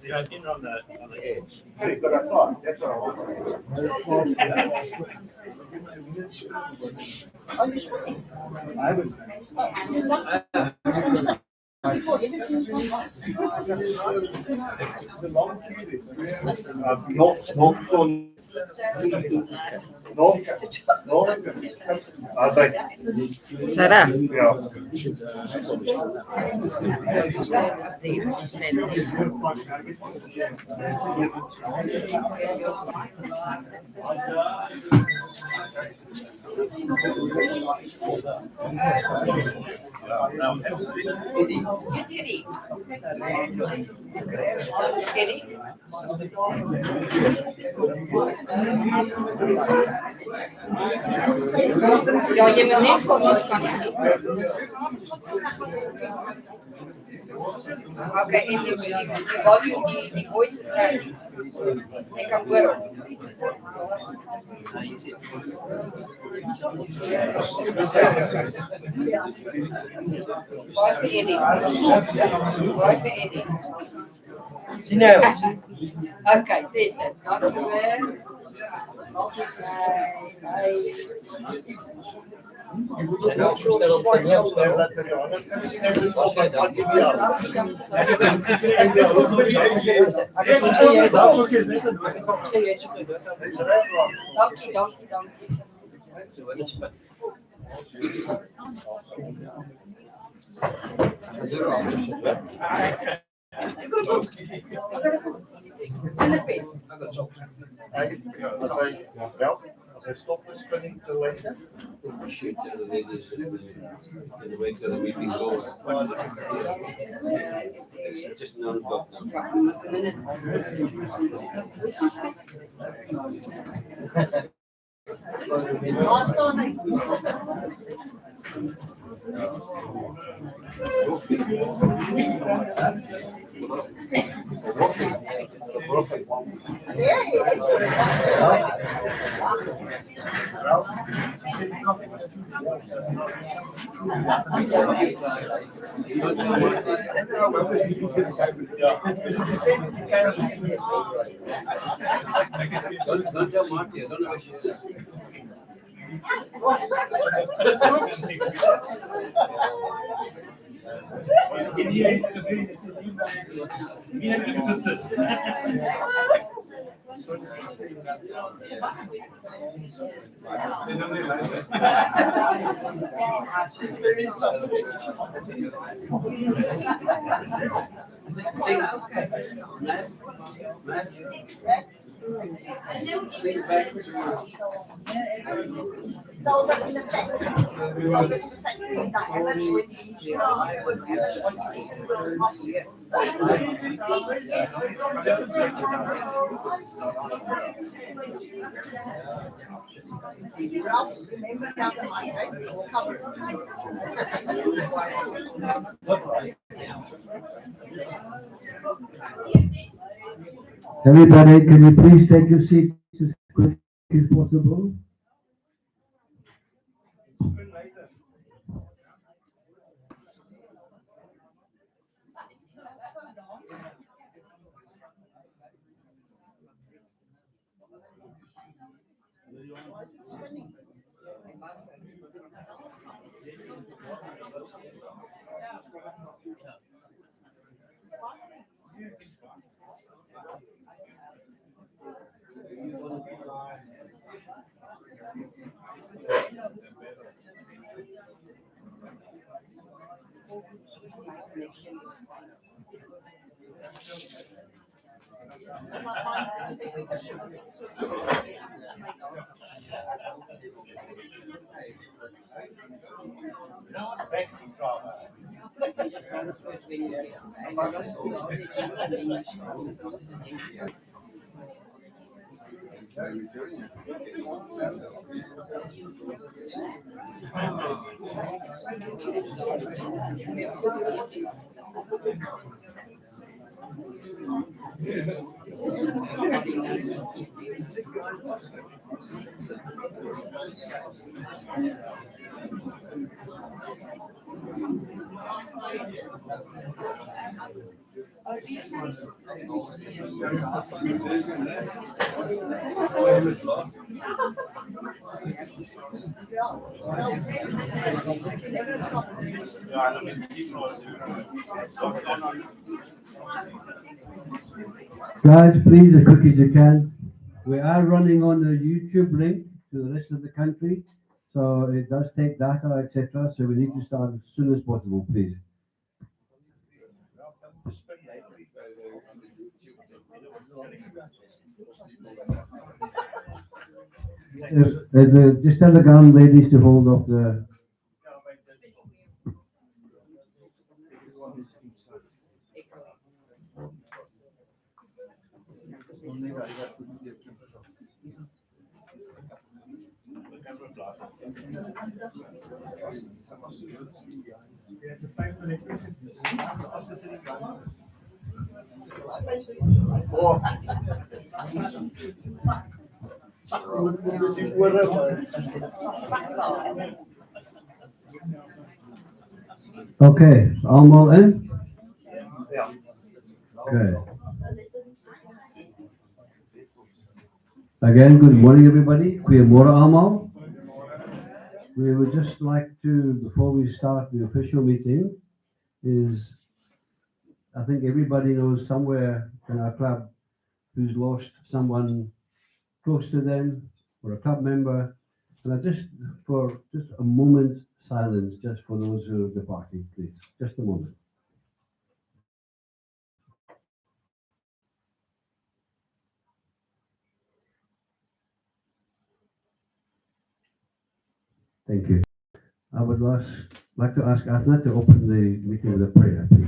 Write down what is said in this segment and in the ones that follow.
Yeah, I've been on the edge. Very good o'clock. That's what I want. Are you swimming? I haven't. Nog zo'n. Nog. Azai. Sarà? Ja. Ja, je me net voor ons kan zien. Oké, en die volume, die voice is ready. Ik kan horen. Waar voor Eddie? Waar voor Eddie? Oké, test het. En ook zo dat Als hij stopt de spanning te leggen. Shit, the ladies in the wake of the meeting goes. It's just non-stop Don't tell Marty, I don't know what she is. Everybody, can you please take your seats as quick as possible? Guys, please, as quick as you can. We are running on a YouTube link to the rest of the country, so it does take data, etc. So we need to start as soon as possible, please. Just tell the gown ladies to hold off the. Okay, allemaal in? Okay. Again, good morning, everybody. Goeiemorgen allemaal. We would just like to, before we start the official meeting, I think everybody knows somewhere in our club who's lost someone close to them or a club member. And I just a moment silence just for those who have departed, please. Just a moment. Thank you. I would like to ask Afna to open the meeting with a prayer, please.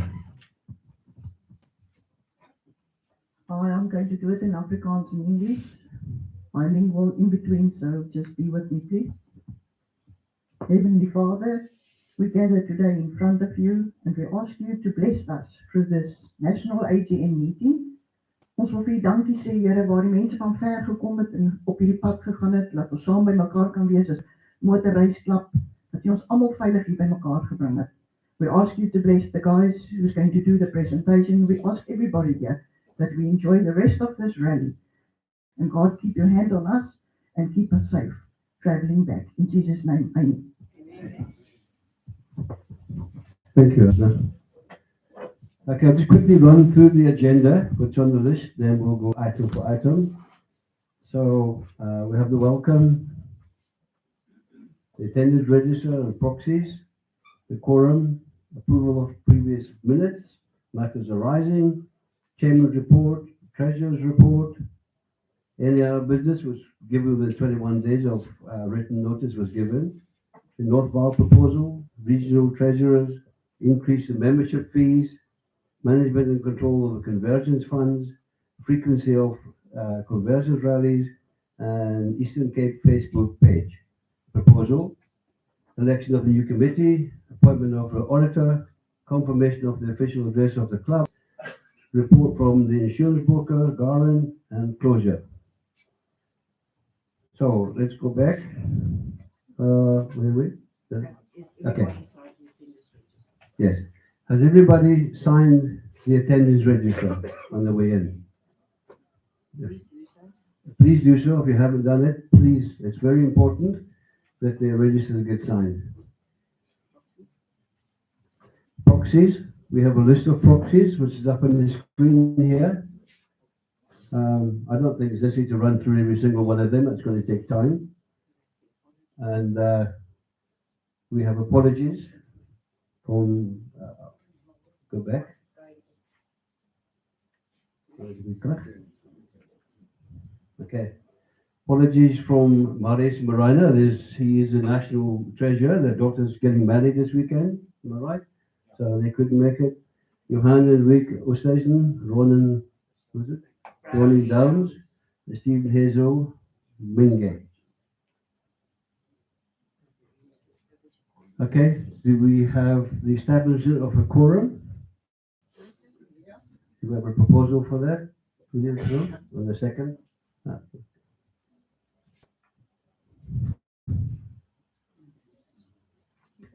I am going to do it in Afrikaans and English. Bilingual in between, so just be with me, please. Heavenly Father, we gather today in front of you and we ask you to bless us through this National AGM meeting. Ons wil vir u dankie sê, Here, waar die mense van ver gekom het en op hierdie pad gegaan het, laat ons saam by mekaar kan wees as motorreisklap, dat jy ons almal veilig hier by mekaar gebring het. We ask you to bless the guys who's going to do the presentation. We ask everybody here that we enjoy the rest of this rally. And God, keep your hand on us and keep us safe traveling back. In Jesus' name, amen. Thank you, Afna. Okay, I'll just quickly run through the agenda, what's on the list, then we'll go item for item. So we have the welcome, the attendance register and proxies, the quorum, approval of previous minutes, matters arising, chairman's report, treasurer's report. Any other business was given within 21 days of written notice was given. The North Val proposal, regional treasurers, increase in membership fees, management and control of the convergence funds, frequency of convergence rallies, and Eastern Cape Facebook page. Proposal, election of the new committee, appointment of the auditor, confirmation of the official address of the club, report from the insurance broker, Garland, and closure. So let's go back. Wait. Okay. Yes. Has everybody signed the attendance register on the way in? Yes. Please do so. If you haven't done it, please. It's very important that the register gets signed. Proxies. We have a list of proxies, which is up on the screen here. I don't think it's necessary to run through every single one of them. It's going to take time. And we have apologies from, go back. Okay. Apologies from Maurice Marina. He is the national treasurer. The daughter's getting married this weekend. Am I right? So they couldn't make it. Johan Enrique Oosthuizen, Ronan, who's it? Ronnie Downs, Stephen Hazel, Minge. Okay, do we have the establishment of a quorum? Do we have a proposal for that? On the second?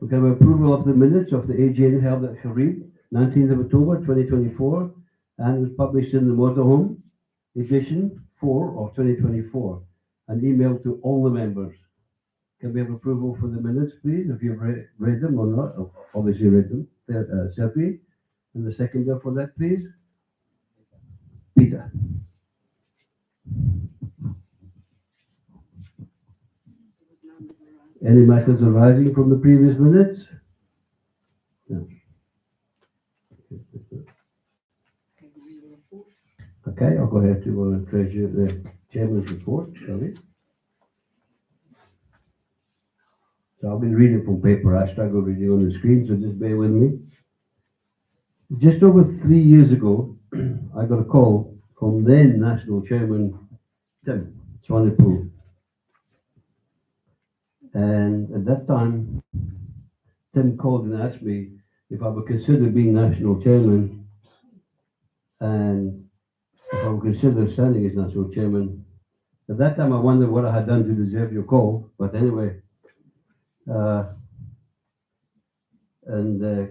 We have approval of the minutes of the AGM held at Harib, 19th of October 2024. and was published in the Motorhome edition 4 of 2024, and emailed to all the members. Can we have approval for the minutes, please, if you've read them or not? Oh, obviously read them. Sophie, and the seconder for that, please. Peter. Any matters arising from the previous minutes? No. Okay, I'll go ahead to treasure the chairman's report, shall we? So I'll be reading from paper. I struggle reading on the screen, so just bear with me. Just over 3 years ago, I got a call from then National Chairman Tim Swanepoel. And at that time, Tim called and asked me if I would consider being National Chairman and if I would consider standing as National Chairman. At that time, I wondered what I had done to deserve your call, but anyway,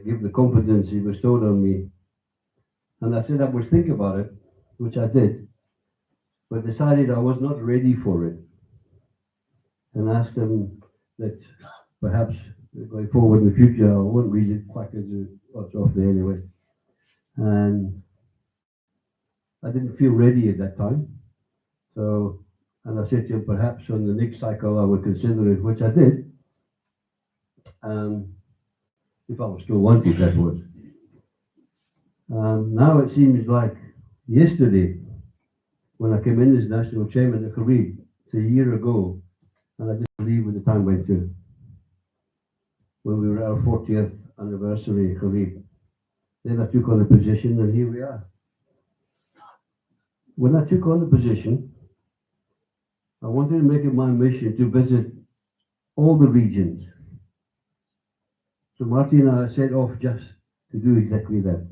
give the confidence he bestowed on me. And I said I would think about it, which I did, but decided I was not ready for it. And asked him that perhaps going forward in the future, I won't read it quite as it's off there anyway. And I didn't feel ready at that time. So, and I said to him, perhaps on the next cycle I would consider it, which I did. If I was still wanted, that was. Now it seems like yesterday, when I came in as National Chairman of Carib, it's a year ago, and I just believe when the time went to, when we were at our 40th anniversary of Carib. Then I took on the position, and here we are. When I took on the position, I wanted to make it my mission to visit all the regions. So Marty and I set off just to do exactly that.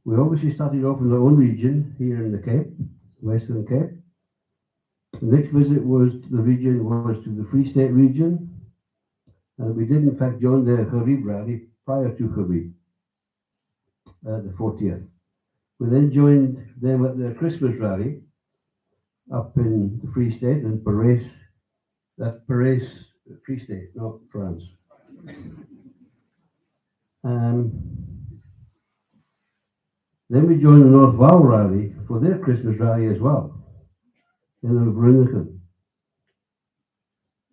We obviously started off in our own region here in the Cape, Western Cape. The next visit was to the region, was to the Free State region. And we did in fact join the Carib rally prior to Carib, the 40th. We then joined them at their Christmas rally up in the Free State in Paris. That's Paris, Free State, not France. Then we joined the North Val rally for their Christmas rally as well, in Vereeniging.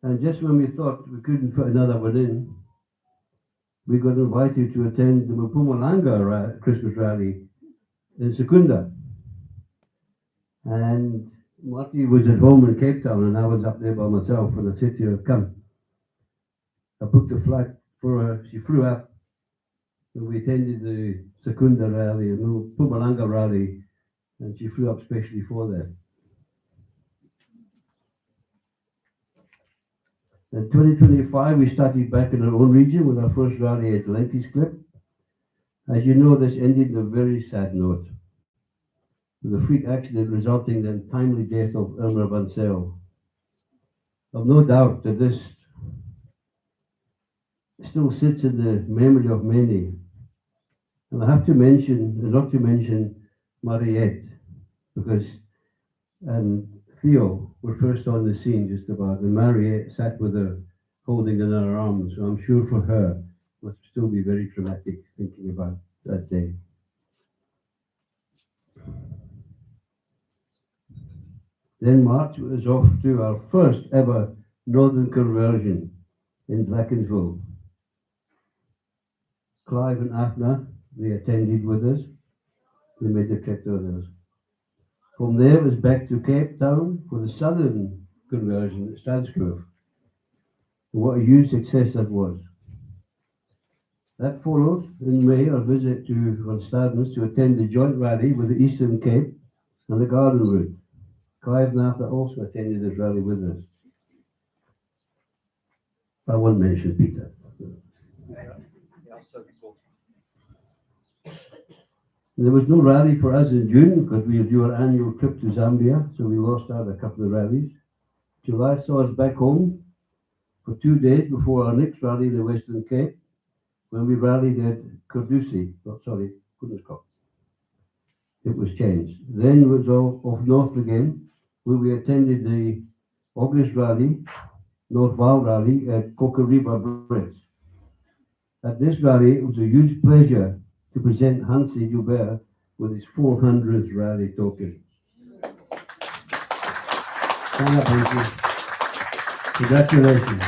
And just when we thought we couldn't put another one in, we got invited to attend the Mpumalanga Christmas rally in Secunda. And Marty was at home in Cape Town and I was up there by myself, and I said to her, come. I booked a flight for her, she flew up, and we attended the Secunda rally and the Mpumalanga rally, and she flew up specially for that. In 2025, we started back in our own region with our first rally at Lenky's Clip. As you know, this ended in a very sad note, with a freak accident resulting in the timely death of Irma van Zyl. I've no doubt that this still sits in the memory of many. And I have to mention, not to mention Mariette, because Theo were first on the scene just about, and Mariette sat with her, holding in her arms. So I'm sure for her, it must still be very traumatic thinking about that day. Then March was off to our first ever Northern conversion in Blackensville. Clive and Afna, they attended with us. They made the trip with us. From there it was back to Cape Town for the Southern conversion at Stadsgrove. What a huge success that was. That followed in May our visit to Van Stadens to attend the joint rally with the Eastern Cape and the Garden Route. Clive and Afna also attended this rally with us. I won't mention Peter. There was no rally for us in June because we do our annual trip to Zambia, so we lost out a couple of rallies. July saw us back home for 2 days before our next rally in the Western Cape, when we rallied at Koudousi, Koenaskop. it was changed. Then it was off north again, where we attended the August rally, North Val rally at Kokariba Bridge. At this rally, it was a huge pleasure to present Hansi Joubert with his 400th rally token. Stand up, Hansi. Congratulations.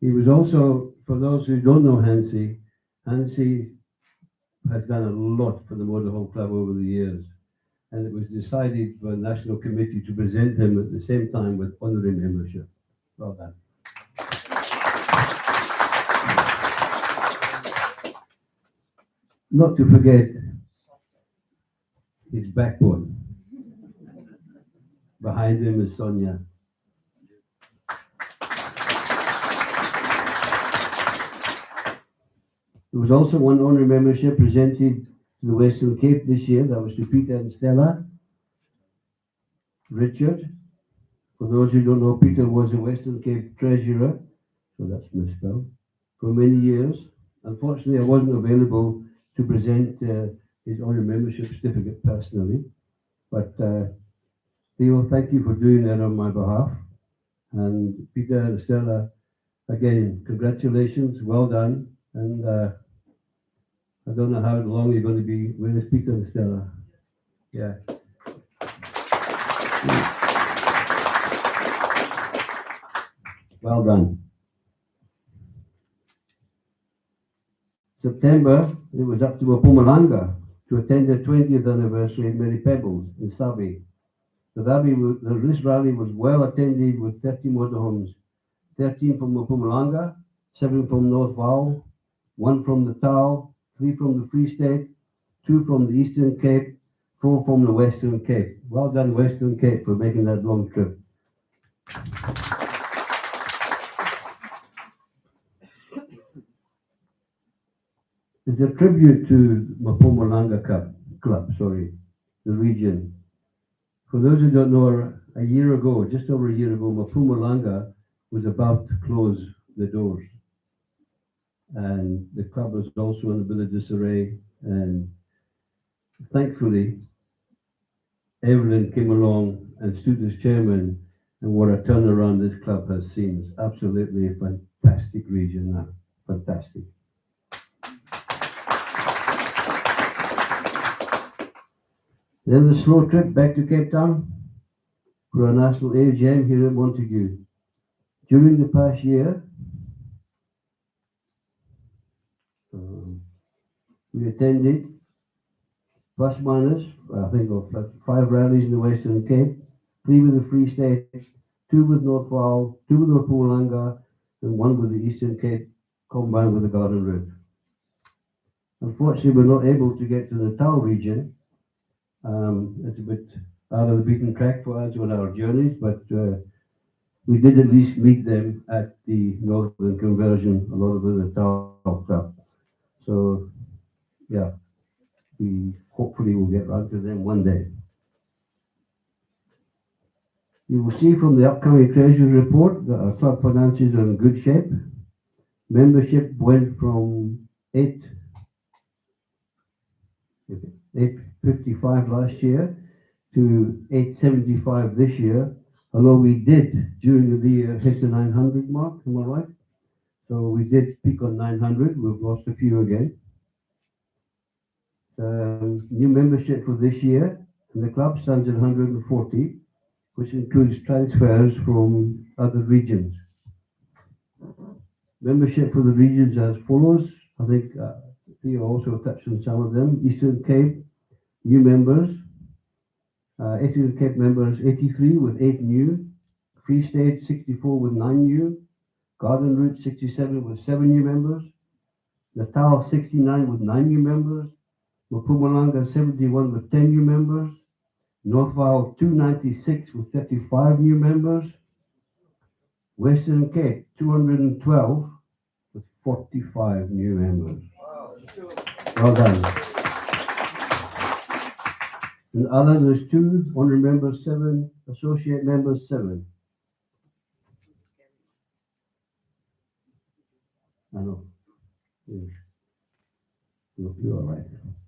He was also, for those who don't know Hansi has done a lot for the Motorhome Club over the years. And it was decided by the National Committee to present him at the same time with honorary membership. Well done. Not to forget his backbone. Behind him is Sonia. There was also one honorary membership presented to the Western Cape this year. That was to Peter and Stella. Richard. For those who don't know, Peter was a Western Cape treasurer, so that's misspelled, for many years. Unfortunately, I wasn't available to present his honorary membership certificate personally, but Theo, thank you for doing that on my behalf. And Peter and Stella, again, congratulations, well done. And I don't know how long you're going to be with Peter and Stella. Yeah. Well done. September, it was up to Mpumalanga to attend the 20th anniversary at Mary Pebbles in Sabi. This rally was well attended with 30 motorhomes, 13 from Mpumalanga, 7 from North Val, 1 from the Tal, 3 from the Free State, 2 from the Eastern Cape, 4 from the Western Cape. Well done, Western Cape, for making that long trip. It's a tribute to Mpumalanga Club, the region. For those who don't know, a year ago, just over a year ago, Mpumalanga was about to close the doors. And the club was also in a bit of disarray. And thankfully, Evelyn came along and stood as chairman, and what a turnaround this club has seen. It's absolutely a fantastic region now. Fantastic. Then the slow trip back to Cape Town for our National Agm here at Montague. During the past year, we attended plus minus, I think, of 5 rallies in the Western Cape, 3 with the Free State, 2 with North Val, 2 with Mpumalanga, and 1 with the Eastern Cape, combined with the Garden Route. Unfortunately, we're not able to get to the Tal region. It's a bit out of the beaten track for us on our journeys, but we did at least meet them at the Northern Conversion, a lot of the Tal Club. So, yeah, we hopefully will get round to them one day. You will see from the upcoming Treasury report that our club finances are in good shape. Membership went from 855 last year to 875 this year, although we did during the year hit the 900 mark, am I right? So we did peak on 900, we've lost a few again. New membership for this year in the club stands at 140, which includes transfers from other regions. Membership for the regions as follows. I think Theo also touched on some of them. Eastern Cape, new members. Eastern Cape members 83 with 8 new. Free State 64 with 9 new. Garden Route 67 with 7 new members. Natal 69 with 9 new members. Mpumalanga 71 with 10 new members. North Val 296 with 35 new members. Western Cape 212 with 45 new members. Well done. And other, there's 2 honorary members, 7 associate members, 7. I know. Yes. You're all right.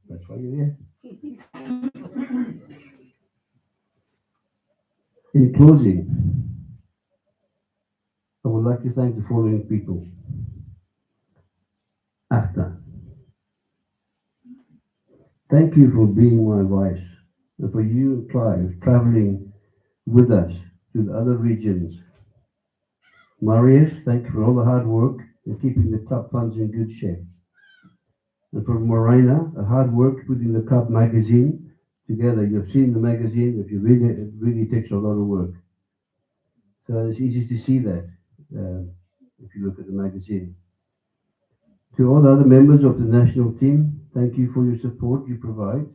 That's why you're here. In closing, I would like to thank the following people. After, thank you for being my voice, and for you and Clive traveling with us to the other regions. Marius, thank you for all the hard work and keeping the club funds in good shape. And for Morena, a hard work putting the club magazine together. You've seen the magazine. If you read it, it really takes a lot of work. So it's easy to see that if you look at the magazine. To all the other members of the national team, thank you for your support you provide.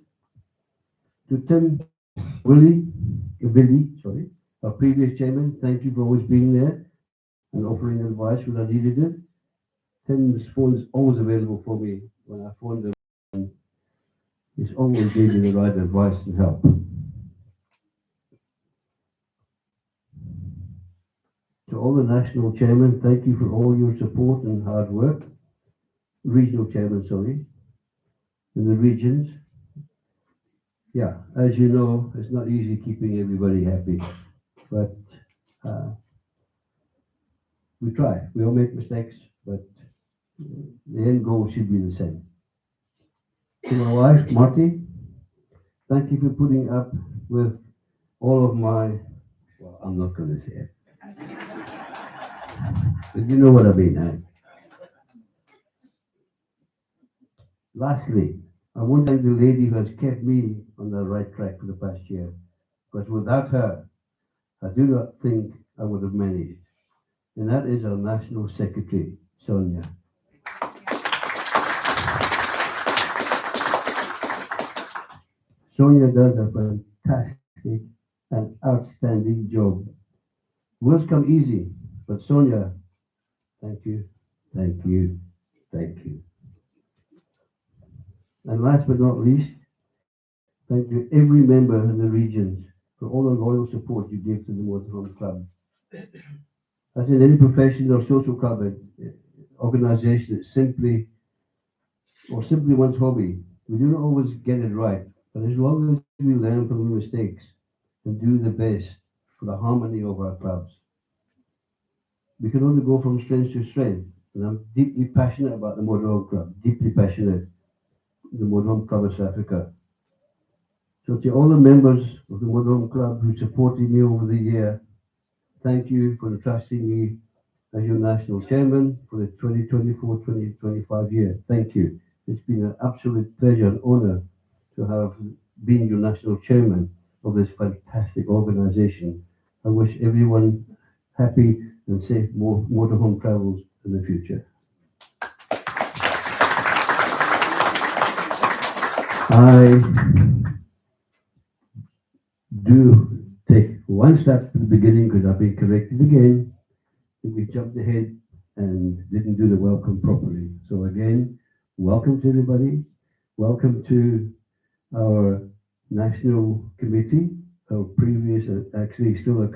To Tim, Billy, our previous chairman, thank you for always being there and offering advice when I needed it. Tim's phone is always available for me when I phone him. He's always giving me the right advice and help. To all the national chairmen, thank you for all your support and hard work. Regional chairman, in the regions. Yeah, as you know, it's not easy keeping everybody happy, but we try. We all make mistakes, but the end goal should be the same. To my wife, Marty, thank you for putting up with all of my, well, I'm not going to say it. But you know what I mean, eh? Lastly, I want to thank the lady who has kept me on the right track for the past year. Because without her, I do not think I would have managed. And that is our National Secretary, Sonia. Sonia does a fantastic and outstanding job. Words come easy, but Sonia, thank you, thank you, thank you. And last but not least, thank you every member in the regions for all the loyal support you give to the Motorhome Club. As in any profession or social club organization, it's simply one's hobby. We do not always get it right, but as long as we learn from the mistakes and do the best for the harmony of our clubs, we can only go from strength to strength. And I'm deeply passionate about the Motorhome Club, deeply passionate the Motorhome Club of South Africa. So to all the members of the Motorhome Club who supported me over the year, thank you for entrusting me as your national chairman for the 2024-2025 year. Thank you. It's been an absolute pleasure and honor to have been your national chairman of this fantastic organization. I wish everyone happy and safe motorhome travels in the future. I do take one step to the beginning because I've been corrected again. We jumped ahead and didn't do the welcome properly. So again, welcome to everybody. Welcome to our national committee, our previous, actually still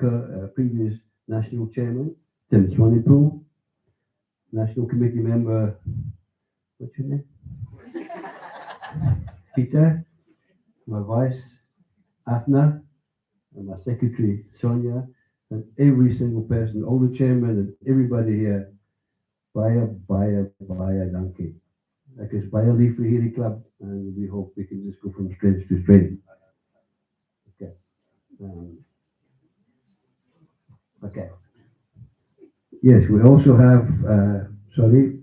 previous national chairman, Tim Swanepoel, national committee member, what's your name? Peter, my vice, Afna, and my secretary, Sonia, and every single person, all the chairmen and everybody here, baie dankie. Ek is baie lief vir hierdie club, and we hope we can just go from strength to strength. Okay. Okay. Yes, we also have,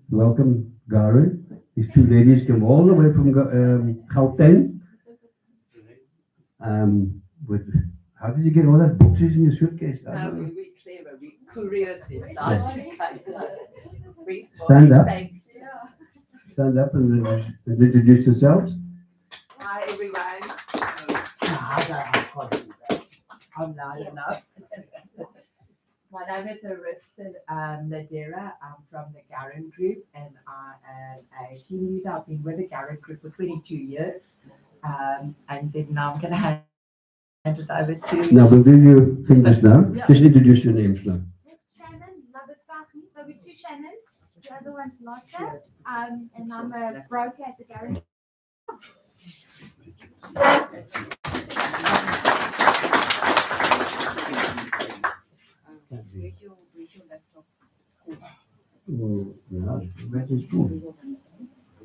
welcome Garen. These two ladies come all the way from Gauteng. With, how did you get all that boxes in your suitcase? We clever, we couriered it. Stand up. Stand up and introduce yourselves. Hi everyone. I'm not enough. My name is Arista Nadira. I'm from the Garen Group and I am a team leader. I've been with the Garen Group for 22 years. And then now I'm going to hand it over to... Now we'll do your thing just now. Yeah. Just introduce your names now. Shannon, Labuscasmi. So we're two Shannons. The other one's Lotte, and I'm a broker at the garage. Where's your laptop? Well, yeah, that is true.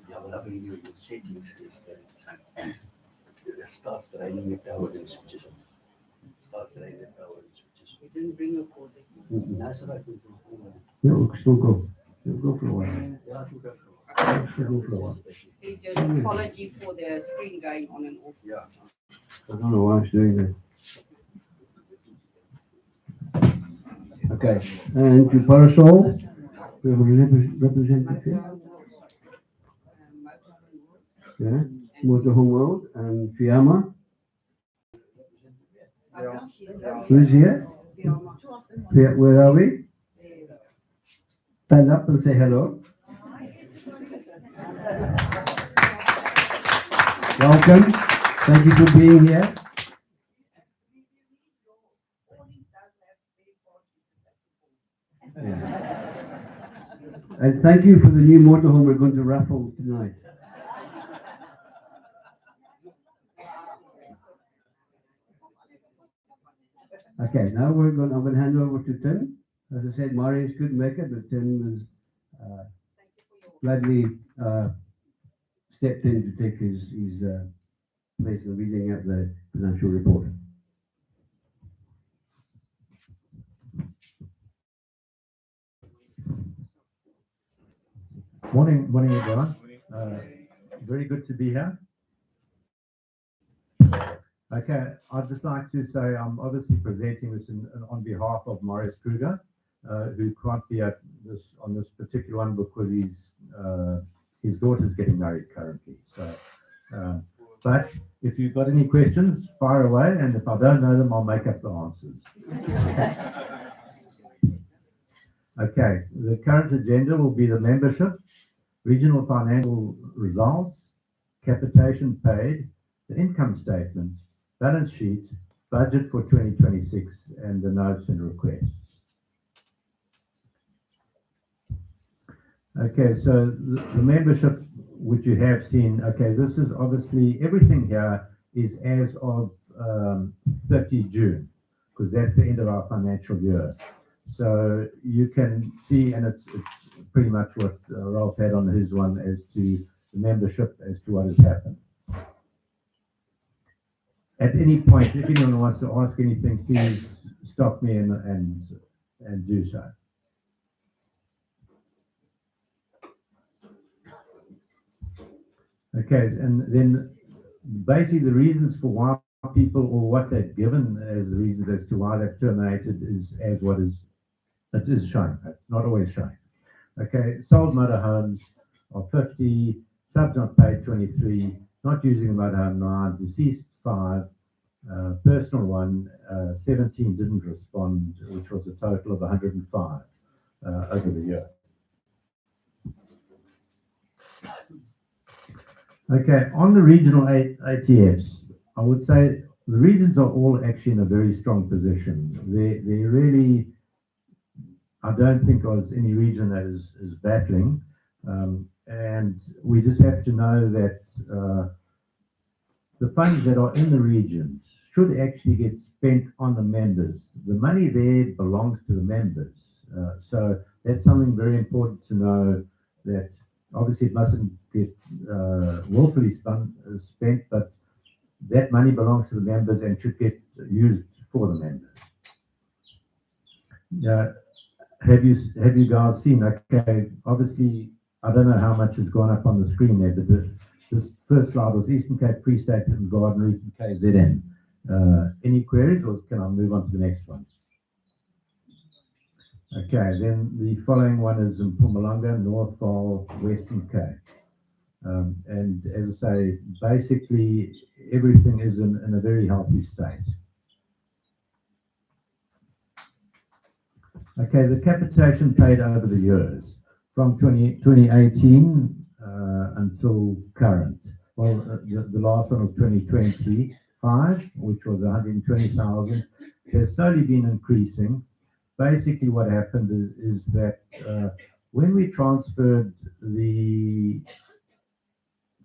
Ja, maar dan ben je in settings it starts raining with power and switches on. Starts raining with power and switches on. You didn't bring your cord. That's right. Yeah, we can still go. We'll go for a while. Yeah, I think that's We'll go for a while. It's just an apology for the screen going on and off. yeah. I don't know why it's doing that. Okay, and to Parasol, we have a representative here. Yeah, Motorhome World and Fiamma. Who's here? Where are we? Stand up and say hello. Welcome. Thank you for being here. Yeah. And thank you for the new motorhome we're going to raffle tonight. Okay, now I'm going to hand over to Tim. As I said, Marius couldn't make it, but Tim has gladly stepped in to take his place in reading out the financial report. Morning, everyone. Very good to be here. Okay, I'd just like to say I'm obviously presenting this on behalf of Maurice Kruger, who can't be at on this particular one because his daughter's getting married currently. So, but if you've got any questions, fire away, and if I don't know them, I'll make up the answers. Okay, the current agenda will be the membership, regional financial results, capitation paid, the income statement, balance sheet, budget for 2026, and the notes and requests. Okay, so the membership, which you have seen, okay, this is obviously, everything here is as of 30 June, because that's the end of our financial year. So you can see, and it's pretty much what Ralph had on his one as to the membership, as to what has happened. At any point, if anyone wants to ask anything, please stop me and do so. Okay, and then basically the reasons for why people, or what they've given as the reasons as to why they've terminated, is as what is, it is shown. It's not always shown. Okay, sold motorhomes of 50, subs not paid 23, not using the motorhome 9, deceased 5, personal 1, 17 didn't respond, which was a total of 105 over the year. Okay, on the regional ATFs, I would say the regions are all actually in a very strong position. They really, I don't think there's any region that is battling, and we just have to know that the funds that are in the regions should actually get spent on the members. The money there belongs to the members, so that's something very important to know, that obviously it mustn't get willfully spent, but that money belongs to the members and should get used for the members. Have you guys seen? Okay, obviously I don't know how much has gone up on the screen there, but this first slide was Eastern Cape, Free State and Garden Route and KZN. Any queries, or can I move on to the next one? Okay, then the following one is in Mpumalanga, North Vaal, Western Cape. And as I say, basically everything is in a very healthy state. Okay, the capitation paid over the years from 2018 until current. Well, the last one was 2025, which was 120,000. It's slowly been increasing. Basically what happened is that when we transferred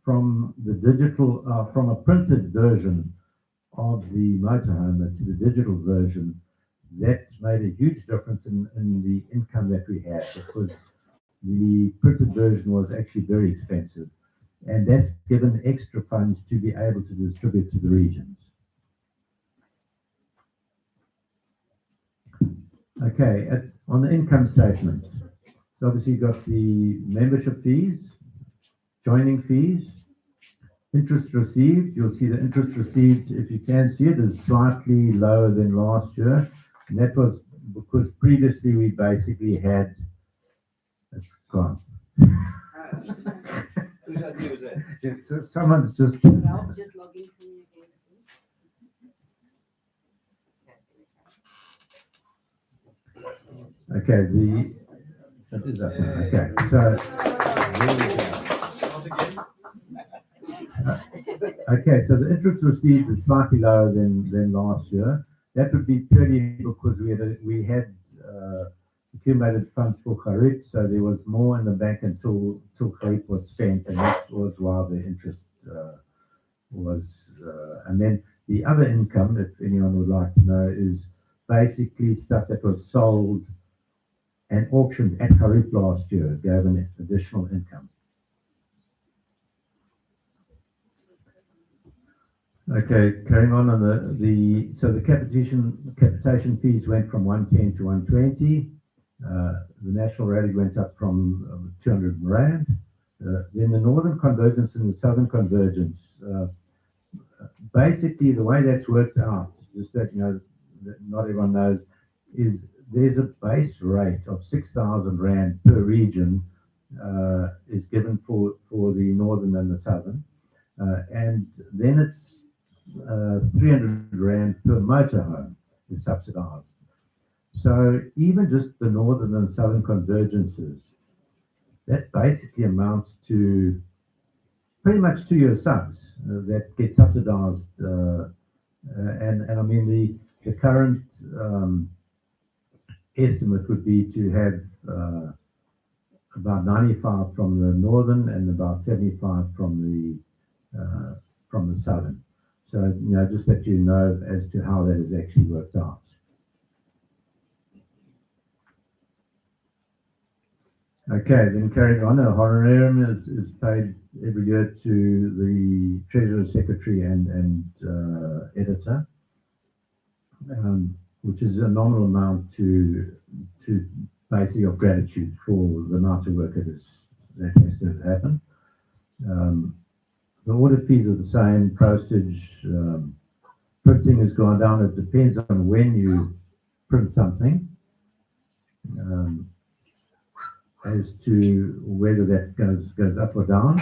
from the digital, from a printed version of the motorhome to the digital version, that made a huge difference in the income that we had, because the printed version was actually very expensive, and that's given extra funds to be able to distribute to the regions. Okay, on the income statement, so obviously you've got the membership fees, joining fees, interest received. You'll see the interest received, if you can see it, is slightly lower than last year. And that was because previously we basically had, it's gone. Whose idea was that? It's, someone's just, Ralph, just log in for me again. okay, that is up now. Okay, so, okay, so the interest received is slightly lower than last year. That would be purely because we had accumulated funds for Kharif, so there was more in the bank until Kharif was spent, and that was why the interest was. And then the other income, if anyone would like to know, is basically stuff that was sold and auctioned at Kharif last year, gave an additional income. Okay, carrying on so the capitation fees went from 110 to 120. The national rally went up from 200 rand. Then the northern convergence and the southern convergence. Basically, the way that's worked out, just that you know, that not everyone knows, is there's a base rate of 6,000 rand per region is given for the northern and the southern, and then it's 300 rand per motorhome is subsidised. So even just the northern and southern convergences, that basically amounts to pretty much 2 year subs that get subsidised. And I mean the current estimate would be to have about 95 from the northern and about 75 from the southern. So, you know, just let you know as to how that has actually worked out. Okay, then carrying on, a honorarium is paid every year to the Treasurer, Secretary and Editor, which is a nominal amount to basically of gratitude for the amount of work that has to happen. The audit fees are the same, postage, printing has gone down. It depends on when you print something, as to whether that goes up or down.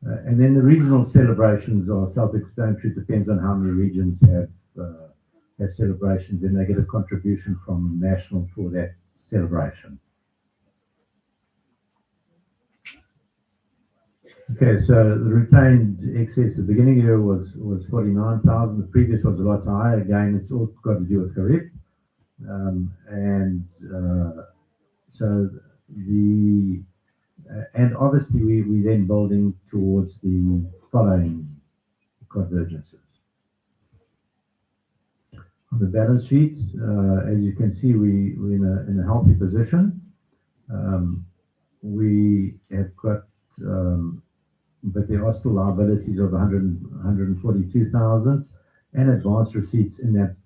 And then the regional celebrations are self-explanatory. It depends on how many regions have celebrations, and they get a contribution from national for that celebration. Okay, so the retained excess at the beginning year was 49,000. The previous was a lot higher. Again, it's all got to do with Kharif. So and obviously we then building towards the following convergences. On the balance sheet, as you can see, we're in a healthy position. We have got, but there are still liabilities of 142,000 and advance receipts in that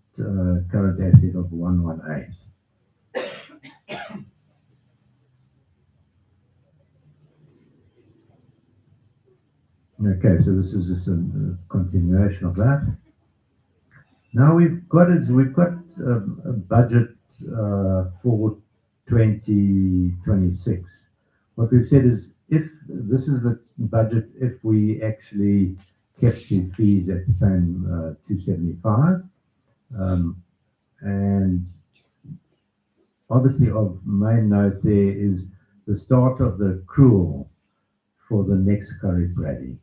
current asset of 118. Okay, so this is just a continuation of that. Now we've got a budget for 2026. What we've said is, if this is the budget, if we actually kept the fees at the same 275, and obviously of main note there is the start of the accrual for the next Kharif rally.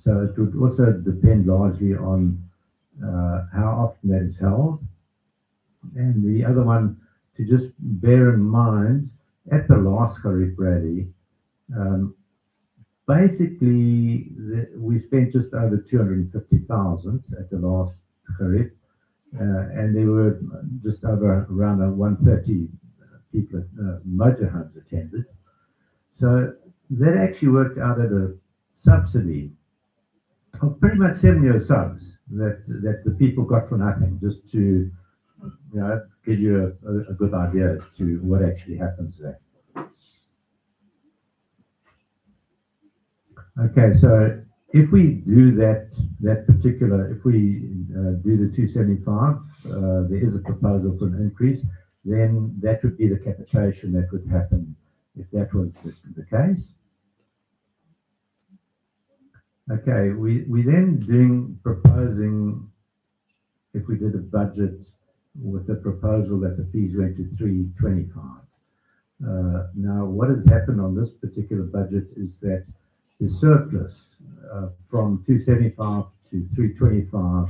So it would also depend largely on how often that is held. And the other one to just bear in mind at the last Kharif rally, basically we spent just over 250,000 at the last Kharif, and there were just over around 130 people, motorhomes attended. So that actually worked out at a subsidy of pretty much 7-year subs that the people got for nothing, just to give you a good idea as to what actually happens there. Okay, so if we do that particular, if we do the 275, there is a proposal for an increase, then that would be the capitation that would happen if that was the case. Okay, we then proposing, if we did a budget with the proposal that the fees went to 325. Now, what has happened on this particular budget is that the surplus from 275 to 325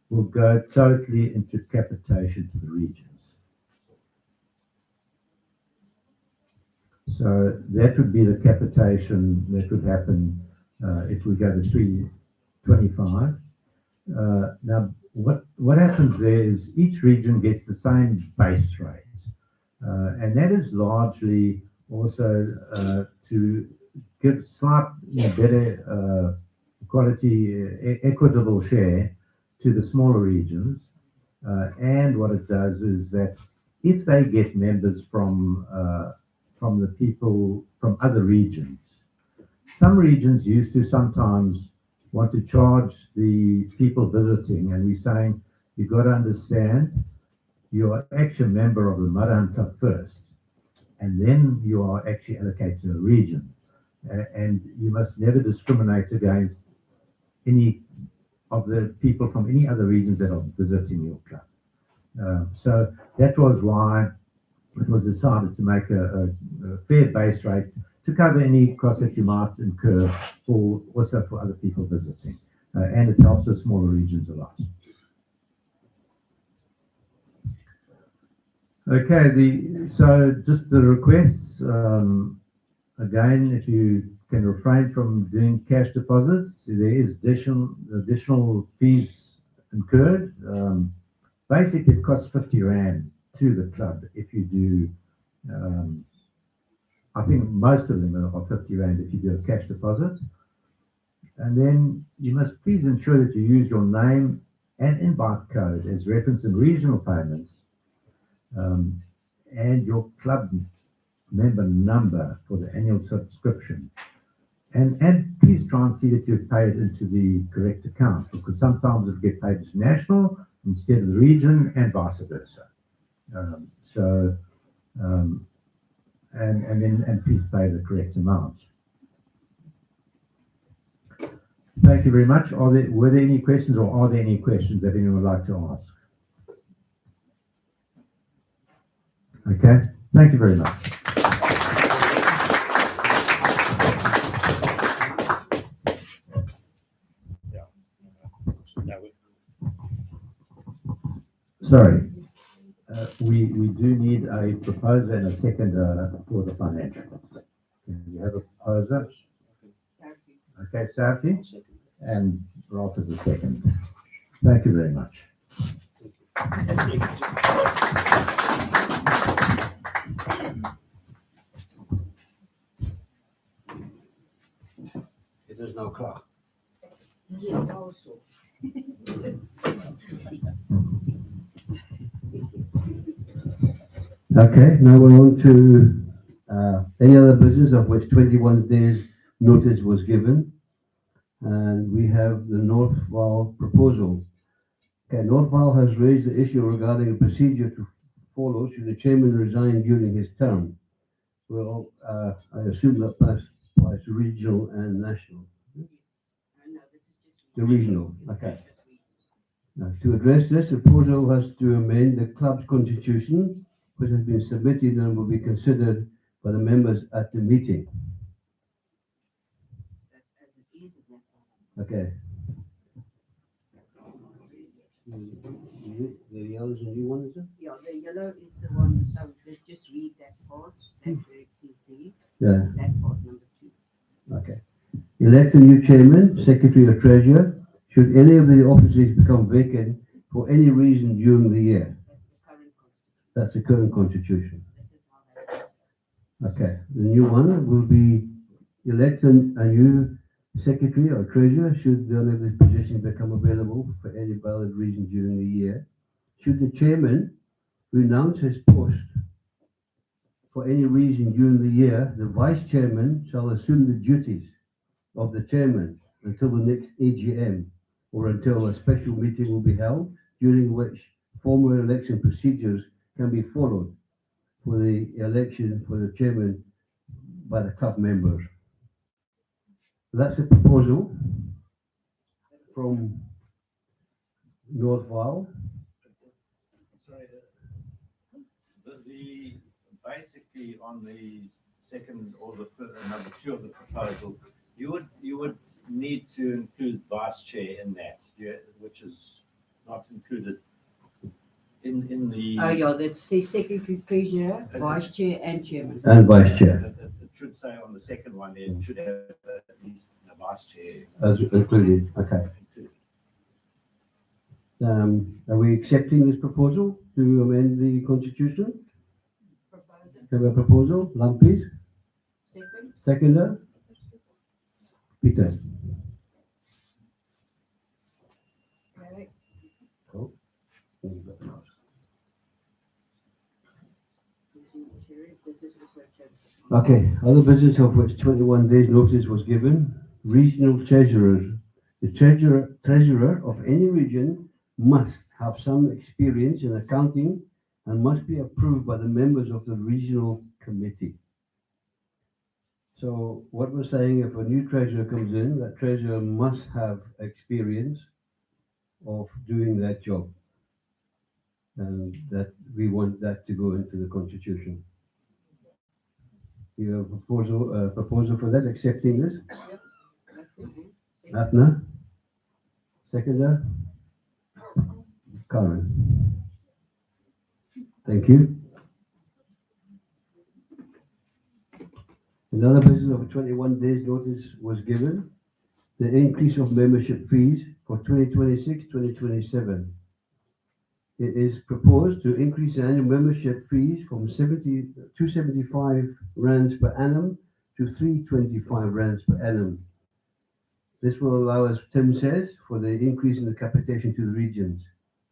will go totally into capitation to the regions. So that would be the capitation that would happen if we go to 325. Now, what happens there is each region gets the same base rate, and that is largely also to give slightly better quality, equitable share to the smaller regions. And what it does is that if they get members from the people from other regions, some regions used to sometimes want to charge the people visiting, and we're saying, you've got to understand, you are actually a member of the Motherham Club first, and then you are actually allocated to a region. And you must never discriminate against any of the people from any other regions that are visiting your club. So that was why it was decided to make a fair base rate to cover any costs that you might incur also for other people visiting. And it helps the smaller regions a lot. Okay, so just the requests, again, if you can refrain from doing cash deposits, there is additional fees incurred. Basically, it costs 50 Rand to the club if you do, I think most of them are 50 Rand if you do a cash deposit. And then you must please ensure that you use your name and invite code as reference in regional payments, and your club member number for the annual subscription. And please try and see that you pay it into the correct account, because sometimes it gets paid to national instead of the region and vice versa. And please pay the correct amount. Thank you very much. Were there any questions, or are there any questions that anyone would like to ask? Okay, thank you very much. Sorry, we do need a proposer and a seconder for the financials. Can you have a proposer? Okay, Safi, and Ralph is a second. Thank you very much. It is no clock. Yeah, also. Okay, now we're on to any other business of which 21 days notice was given. And we have the North Val proposal. Okay, North Val has raised the issue regarding a procedure to follow should the chairman resign during his term. Well, I assume that applies to regional and national. The regional, okay. Now, to address this, the proposal has to amend the club's constitution, which has been submitted and will be considered by the members at the meeting. Okay. The yellow is the new one, is it? Yeah, the yellow is the one, so let's just read that part, that where it says there, Yeah, that part number 2. okay. Elect a new chairman, secretary or treasurer, should any of the offices become vacant for any reason during the year. That's the current constitution. That's the current constitution. This is how that. Okay, the new one will be elect a new secretary or treasurer should none of this position become available for any valid reason during the year. Should the chairman renounce his post for any reason during the year, the vice chairman shall assume the duties of the chairman until the next AGM or until a special meeting will be held during which formal election procedures can be followed for the election for the chairman by the club members. That's a proposal from North Vale. Sorry, the basically on the second or the number 2 of the proposal, you would need to include vice chair in that, which is not included in the. Oh, yeah, that says secretary, treasurer, vice chair, and chairman. And vice chair, It should say on the second one there, it should have at least a vice chair. as included, okay. Are we accepting this proposal to amend the constitution? Proposer, Have a proposal, Lam, please. second. Seconder? Peter. Okay. Cool. This is also checked. Okay, other business of which 21 days notice was given. Regional treasurers. The treasurer of any region must have some experience in accounting and must be approved by the members of the regional committee. So what we're saying, if a new treasurer comes in, that treasurer must have experience of doing that job. And that we want that to go into the constitution. You have a proposal for that, accepting this? Afna? Seconder? Karen? Thank you. Another business of 21 days notice was given. The increase of membership fees for 2026-2027. It is proposed to increase annual membership fees from 275 rands per annum to 325 rands per annum. This will allow, as Tim says, for the increase in the capitation to the regions,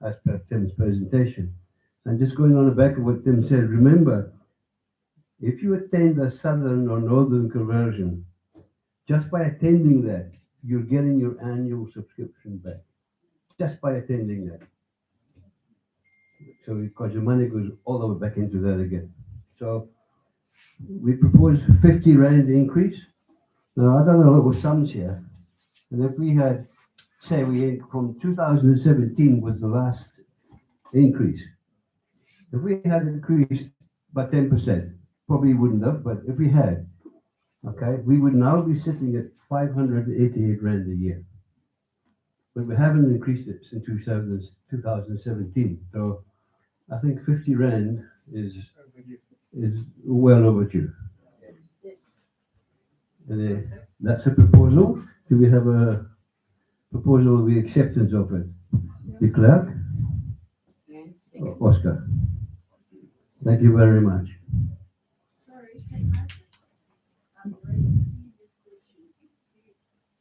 as per Tim's presentation. And just going on the back of what Tim said, remember, if you attend a southern or northern conversion, just by attending that, you're getting your annual subscription back. Just by attending that. So because your money goes all the way back into that again. So we propose 50 rand increase. Now I've done a little sums here. And if we had, say from 2017 was the last increase. If we had increased by 10%, probably wouldn't have, but if we had, okay, we would now be sitting at 588 rand a year. But we haven't increased it since 2017. So I think 50 rand is well overdue. And that's a proposal. Do we have a proposal of the acceptance of it? The clerk? Oscar. Thank you very much. Sorry, I'm ready to see this question.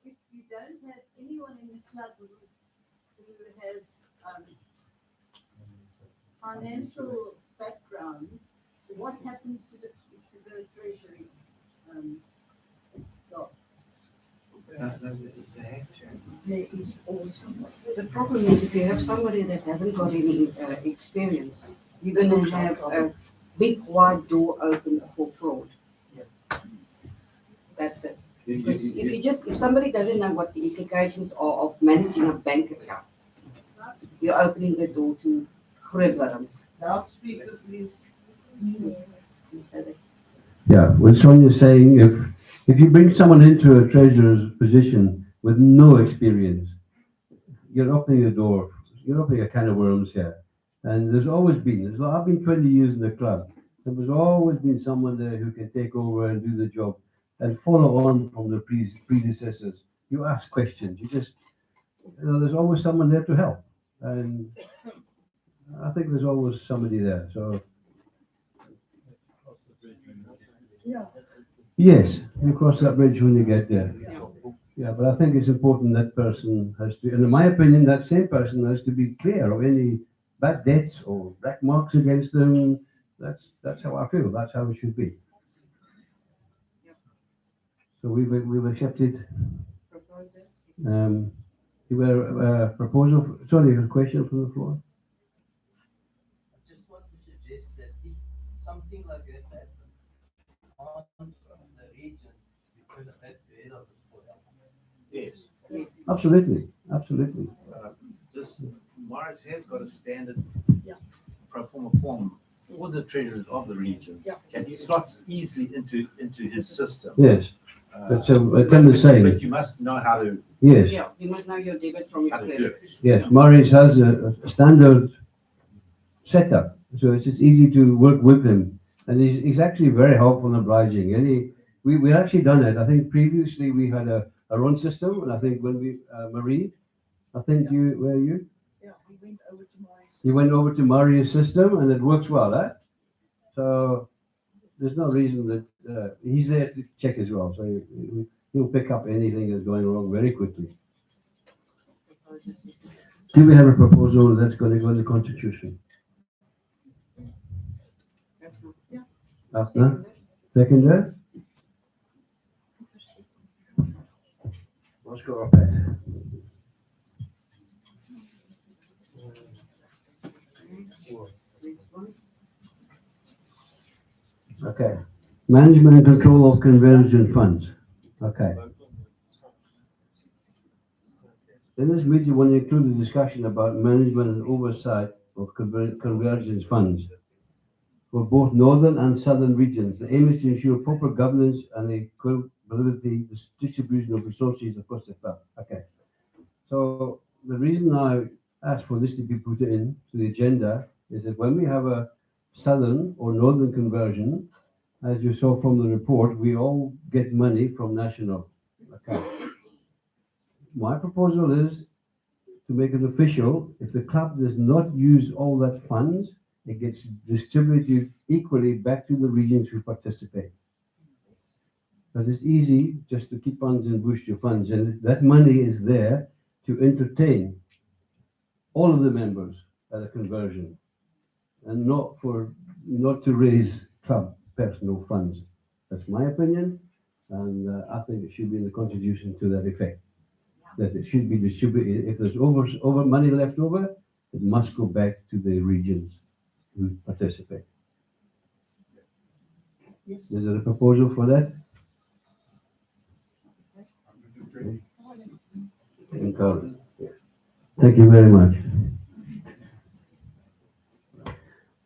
If you don't have anyone in the club who has financial background, what happens to the treasury job? There is also, the problem is if you have somebody that hasn't got any experience, you're going to have a big wide door open for fraud. That's it. Because if somebody doesn't know what the implications are of managing a bank account, you're opening the door to criminals. Loudspeaker, please. You say that. Yeah, what Sonia's saying, if you bring someone into a treasurer's position with no experience, you're opening the door you're opening a can of worms here. And there's always been, I've been 20 years in the club. There's always been someone there who can take over and do the job and follow on from the predecessors. You ask questions, there's always someone there to help. And I think there's always somebody there. So, yes, you cross that bridge when you get there. Yeah, but I think it's important that person has to, and in my opinion, that same person has to be clear of any bad debts or black marks against them. That's how I feel. That's how it should be. So we've accepted. You were proposal. Sorry, a question from the floor. I just want to suggest that if something like that happens on the region, you feel that the head office for help. Yes. Absolutely. This Morris has got a standard pro forma form for the treasurers of the regions. And he slots easily into his system. Yes. But Tim is saying. But you must know how to. Yes. Yeah, you must know your debit from your credit. Yes, Morris has a standard setup, so it's just easy to work with him, and he's actually very helpful and obliging. And we actually done it. I think previously we had our own system, and I think when we Marie, I think you were you. Yeah, we went over to my. You went over to Mari's system, and it works well, eh? So there's no reason that he's there to check as well. So he'll pick up anything that's going wrong very quickly. Do we have a proposal that's going to go in the Constitution? Yeah. After? Seconder? Let's go up there. Okay. Management and control of conversion funds. Okay. In this meeting, we'll include the discussion about management and oversight of convergence funds for both northern and southern regions. The aim is to ensure proper governance and the equitability distribution of resources across the club. Okay. So the reason I asked for this to be put in to the agenda is that when we have a southern or northern conversion, as you saw from the report, we all get money from national account. My proposal is to make it official. If the club does not use all that funds, it gets distributed equally back to the regions who participate. But it's easy just to keep funds and boost your funds, and that money is there to entertain all of the members at a conversion, and not to raise club personal funds. That's my opinion, and I think it should be in the constitution to that effect. That it should be distributed. If there's over money left over, it must go back to the regions who participate. Yes. Is there a proposal for that? Thank you very much.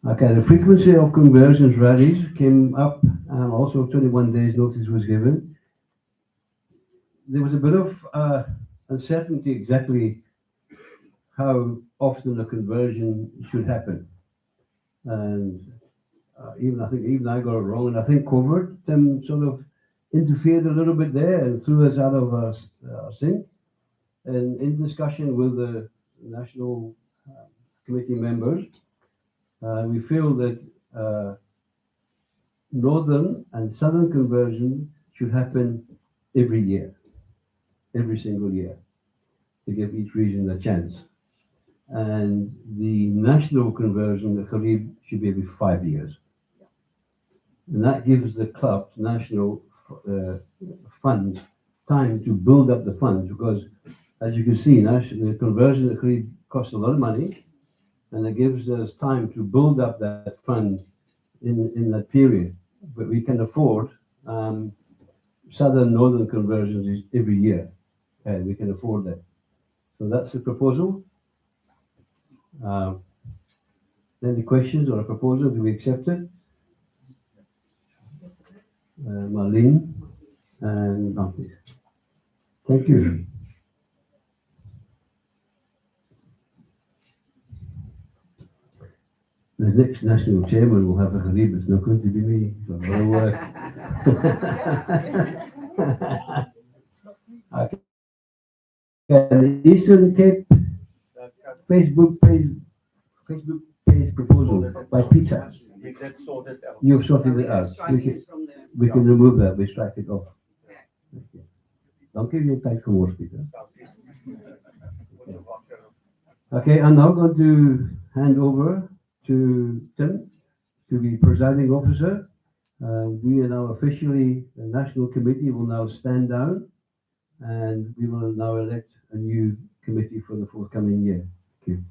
Okay, the frequency of conversions rallies came up, also 21 days notice was given. There was a bit of uncertainty exactly how often a conversion should happen. And I think I got it wrong, and I think COVID sort of interfered a little bit there and threw us out of our sync. And in discussion with the national committee members, we feel that northern and southern conversion should happen every year, every single year, to give each region a chance. And the national conversion, the Kharib, should be every 5 years. And that gives the club national funds time to build up the funds, because as you can see, the conversion of Kharib costs a lot of money, and it gives us time to build up that fund in that period. But we can afford southern northern conversions every year, and we can afford that. So that's the proposal. Any questions or a proposal? Do we accept it? Marlene and Nancy. Thank you. the next national chairman will have a Gharib. It's not going to be me. So a lot of work. Okay. And the Eastern Cape Facebook page proposal by Peter. Let's sort it out. You've sorted it out. We can remove that. We strike it off. Okay. Dankie vir jou tyd gemors, Peter. Okay, I'm now going to hand over to Tim to be presiding officer. We are now officially, the National Committee will now stand down and we will now elect a new committee for the forthcoming year. Thank you.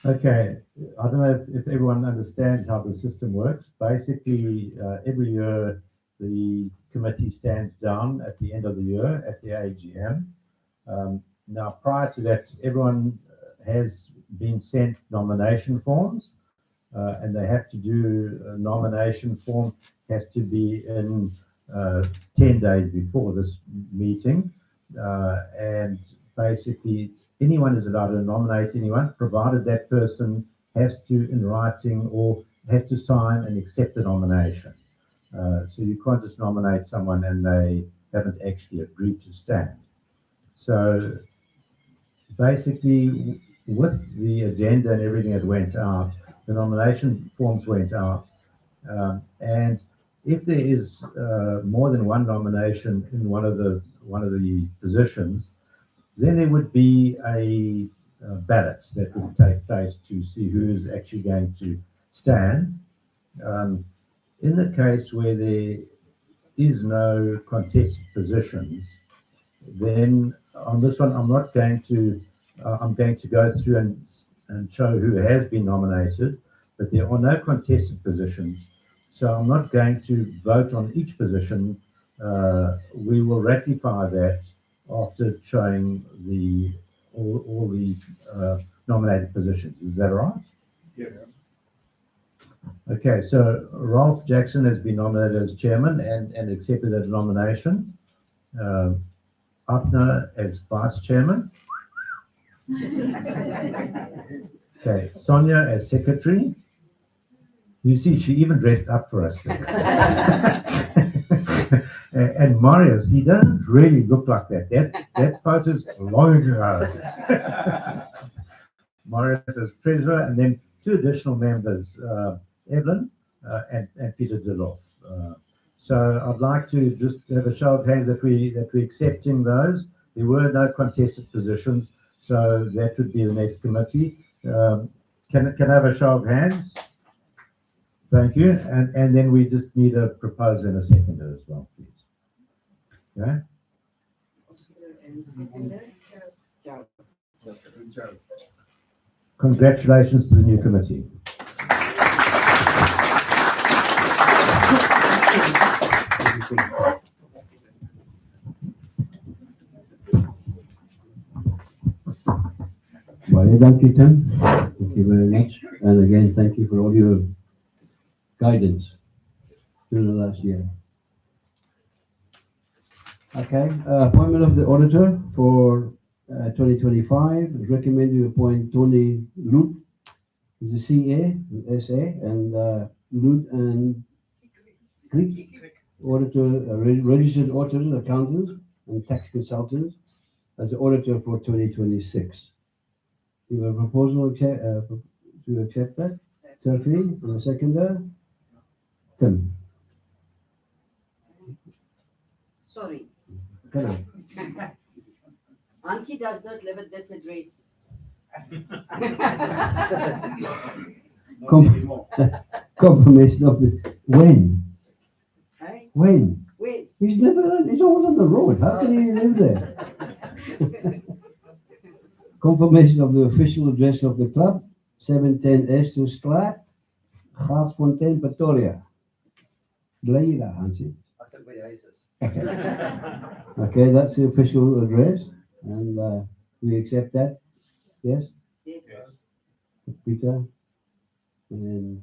Okay, I don't know if everyone understands how the system works. Basically, every year the committee stands down at the end of the year at the AGM. Now, prior to that, everyone has been sent nomination forms, and they have to do a nomination form has to be in 10 days before this meeting, and basically anyone is allowed to nominate anyone, provided that person has to, in writing, or has to sign and accept the nomination. So you can't just nominate someone and they haven't actually agreed to stand. So basically, with the agenda and everything that went out, the nomination forms went out, and if there is more than one nomination in one of the positions, then there would be a ballot that would take place to see who is actually going to stand. In the case where there is no contested positions, then on this one, I'm not going to, I'm going to go through and show who has been nominated, but there are no contested positions. So I'm not going to vote on each position. We will ratify that after showing all the nominated positions. Is that right? Yes. Okay, so Ralph Jackson has been nominated as chairman and accepted that nomination. Afna as vice chairman. Okay, Sonia as secretary. You see, she even dressed up for us. And Marius, he doesn't really look like that. That photo's long ago. Marius as treasurer, and then two additional members, Evelyn and Peter Deloff. So I'd like to just have a show of hands that we're accepting those. There were no contested positions, so that would be the next committee. Can I have a show of hands? Thank you. And then we just need a proposer and a seconder as well, please. Okay. Congratulations to the new committee. Baie dankie, Tim. Thank you very much. And again, thank you for all your guidance during the last year. Okay, appointment of the auditor for 2025 is recommended to appoint Tony Loot as the CA, SA, and Loot and Creek auditor, registered auditors, accountants, and tax consultants as the auditor for 2026. You have a proposal to accept that? Sophie, and the seconder? Tim. Sorry. Come on. Hansie does not live at this address. Confirmation of the when? Hey? When? Wait. He's always on the road. How can he live there? Confirmation of the official address of the club, 710 Esther Straat, Gaafsfontein, Pretoria. Bly jy daar, Hansie? As ek by die huis is. Okay, that's the official address, and we accept that. Yes, Yes. Peter, and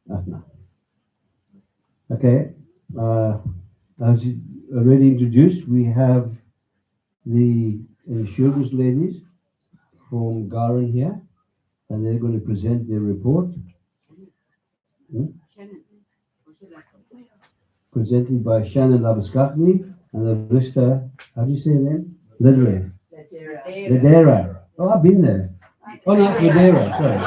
No. Okay, as already introduced, we have the insurance ladies from Garin here, and they're going to present their report. Shannon, what's your laptop? Presented by Shannon Labuskatni and Arista, how do you say her name? Lidley. Ladera. Oh, I've been there. Oh, no, it's Ladera, sorry.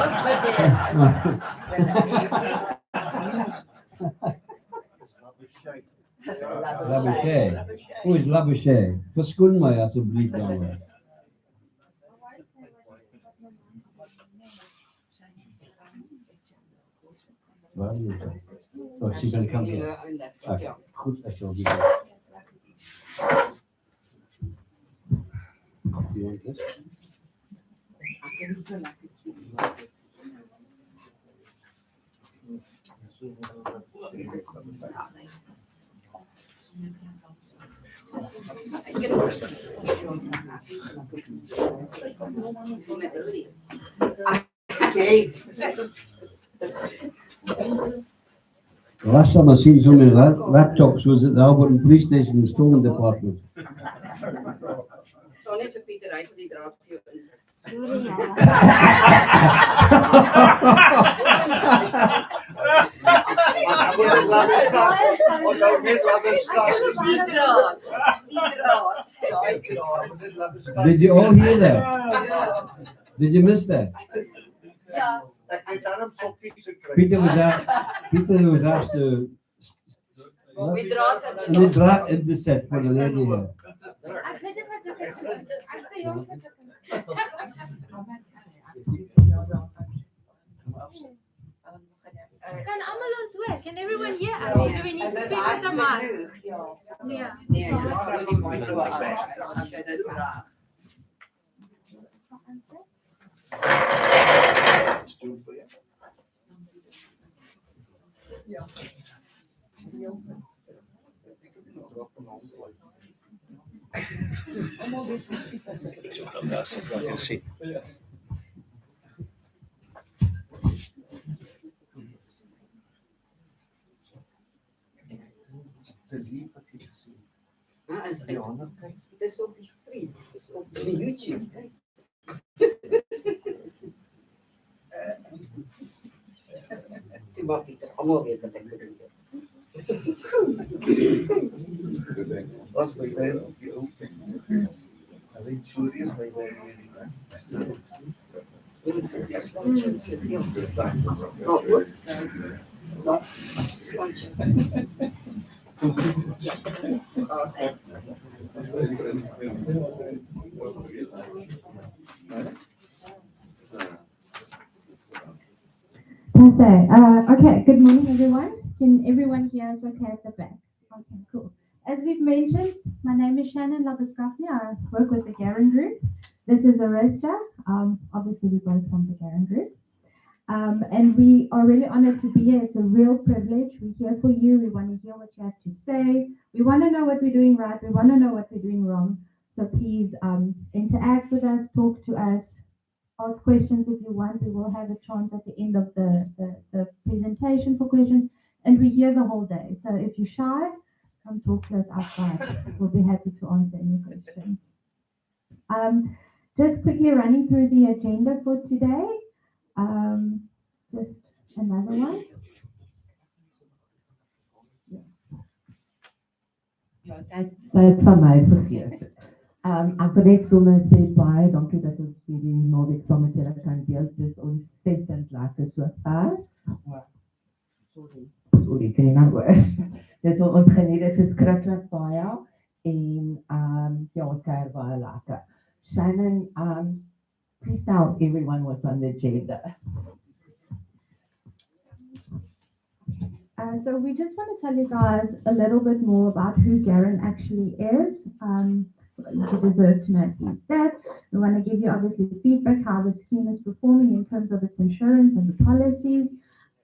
Labouche. Who is Labouche? Verskoon my alsjeblieft dan maar. Waar is het? Oh, she can come here. Ah, goed, als je al die. Do you want this? The last time I seen so many laptops was at the Albert Police Station in the Stolen Department. So net vir Pieter, hy sal die draad vir jou in. Did you all hear that? Did you miss that? Ja. Peter was asked to the draad in the set for the lady here. Ek weet nie wat ek sê. Ek's te jong vir sulke. Can almal ons hoor? Can everyone hear us? Do we need to speak with the mic? Ja. Nee, jy sal die mic aan. Dis op die stream, dis op die YouTube. Sien maar Pieter, almal weet wat ek bedoel. Was by my op die ou. Alleen Surië by my hierdie. Okay, good morning everyone. Can everyone hear us okay at the back? Okay, cool. As we've mentioned, my name is Shannon Labuskatni. I work with the Garen Group. This is Arista. Obviously we both from the Garen Group. And we are really honored to be here. It's a real privilege. We're here for you. We want to hear what you have to say. We want to know what we're doing right. We want to know what we're doing wrong. So please interact with us, talk to us, ask questions if you want. We will have a chance at the end of the presentation for questions. And we're here the whole day. So if you're shy, come talk to us outside. We'll be happy to answer any questions. Just quickly running through the agenda for today. Just another one. Tyd van my vergeet. Ek wil net sommer sê baie dankie dat ons hierdie naweek saam met julle kan deel. Dit is ontsettend lekker so ver. Sorry, kan jy nou hoor? Dis ons geniet dit verskriklik baie en ja, ons kuier baie lekker. Shannon, please tell everyone what's on the agenda. So we just want to tell you guys a little bit more about who Garen actually is. You deserve to know at least that. We want to give you obviously feedback how the scheme is performing in terms of its insurance and the policies.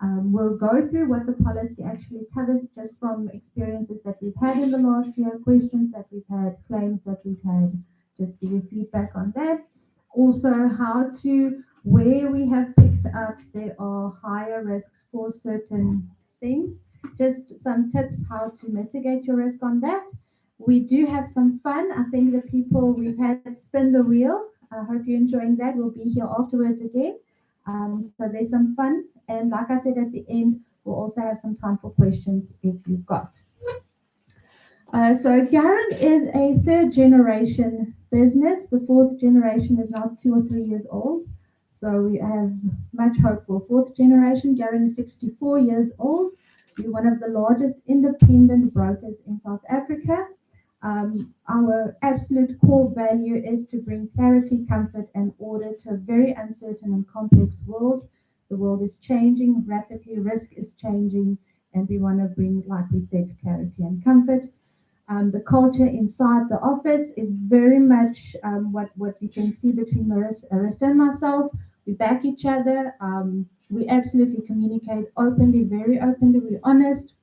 We'll go through what the policy actually covers just from experiences that we've had in the last year, questions that we've had, claims that we've had, just give you feedback on that. Also how to, where we have picked there are higher risks for certain things. Just some tips how to mitigate your risk on that. We do have some fun. I think the people we've had spin the wheel. I hope you're enjoying that. We'll be here afterwards again. So there's some fun. And like I said at the end, we'll also have some time for questions if you've got. So Garen is a third generation business. The fourth generation is now 2 or 3 years old. So we have much hope for fourth generation. Garen is 64 years old. We're one of the largest independent brokers in South Africa. Our absolute core value is to bring clarity, comfort, and order to a very uncertain and complex world. The world is changing rapidly, risk is changing, and we want to bring, like we said, clarity and comfort. The culture inside the office is very much what you can see between Arista and myself. We back each other. We absolutely communicate openly, very openly. We're honest.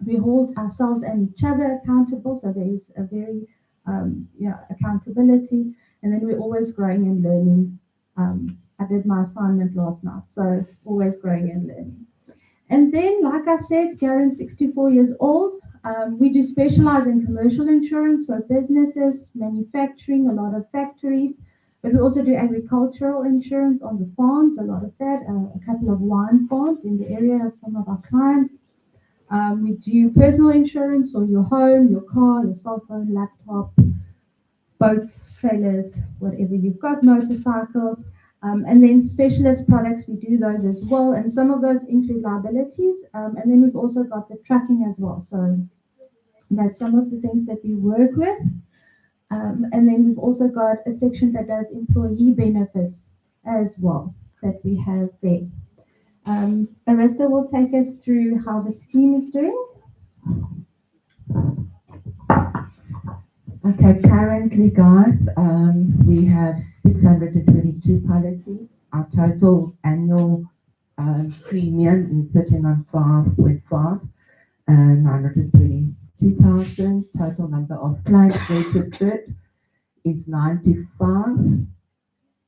We hold ourselves and each other accountable. So there is a very accountability. And then we're always growing and learning. I did my assignment last night, so always growing and learning. And then, like I said, Garen's 64 years old. We do specialize in commercial insurance, so businesses, manufacturing, a lot of factories, but we also do agricultural insurance on the farms, a lot of that, a couple of wine farms in the area of some of our clients. We do personal insurance, so your home, your car, your cell phone, laptop, boats, trailers, whatever you've got, motorcycles. And then specialist products, we do those as well. And some of those include liabilities. And then we've also got the trucking as well. So that's some of the things that we work with. And then we've also got a section that does employee benefits as well that we have there. Arista will take us through how the scheme is doing. Okay, currently, guys, we have 622 policies. Our total annual premium is sitting on 5.5, 922,000. Total number of claims registered is 95.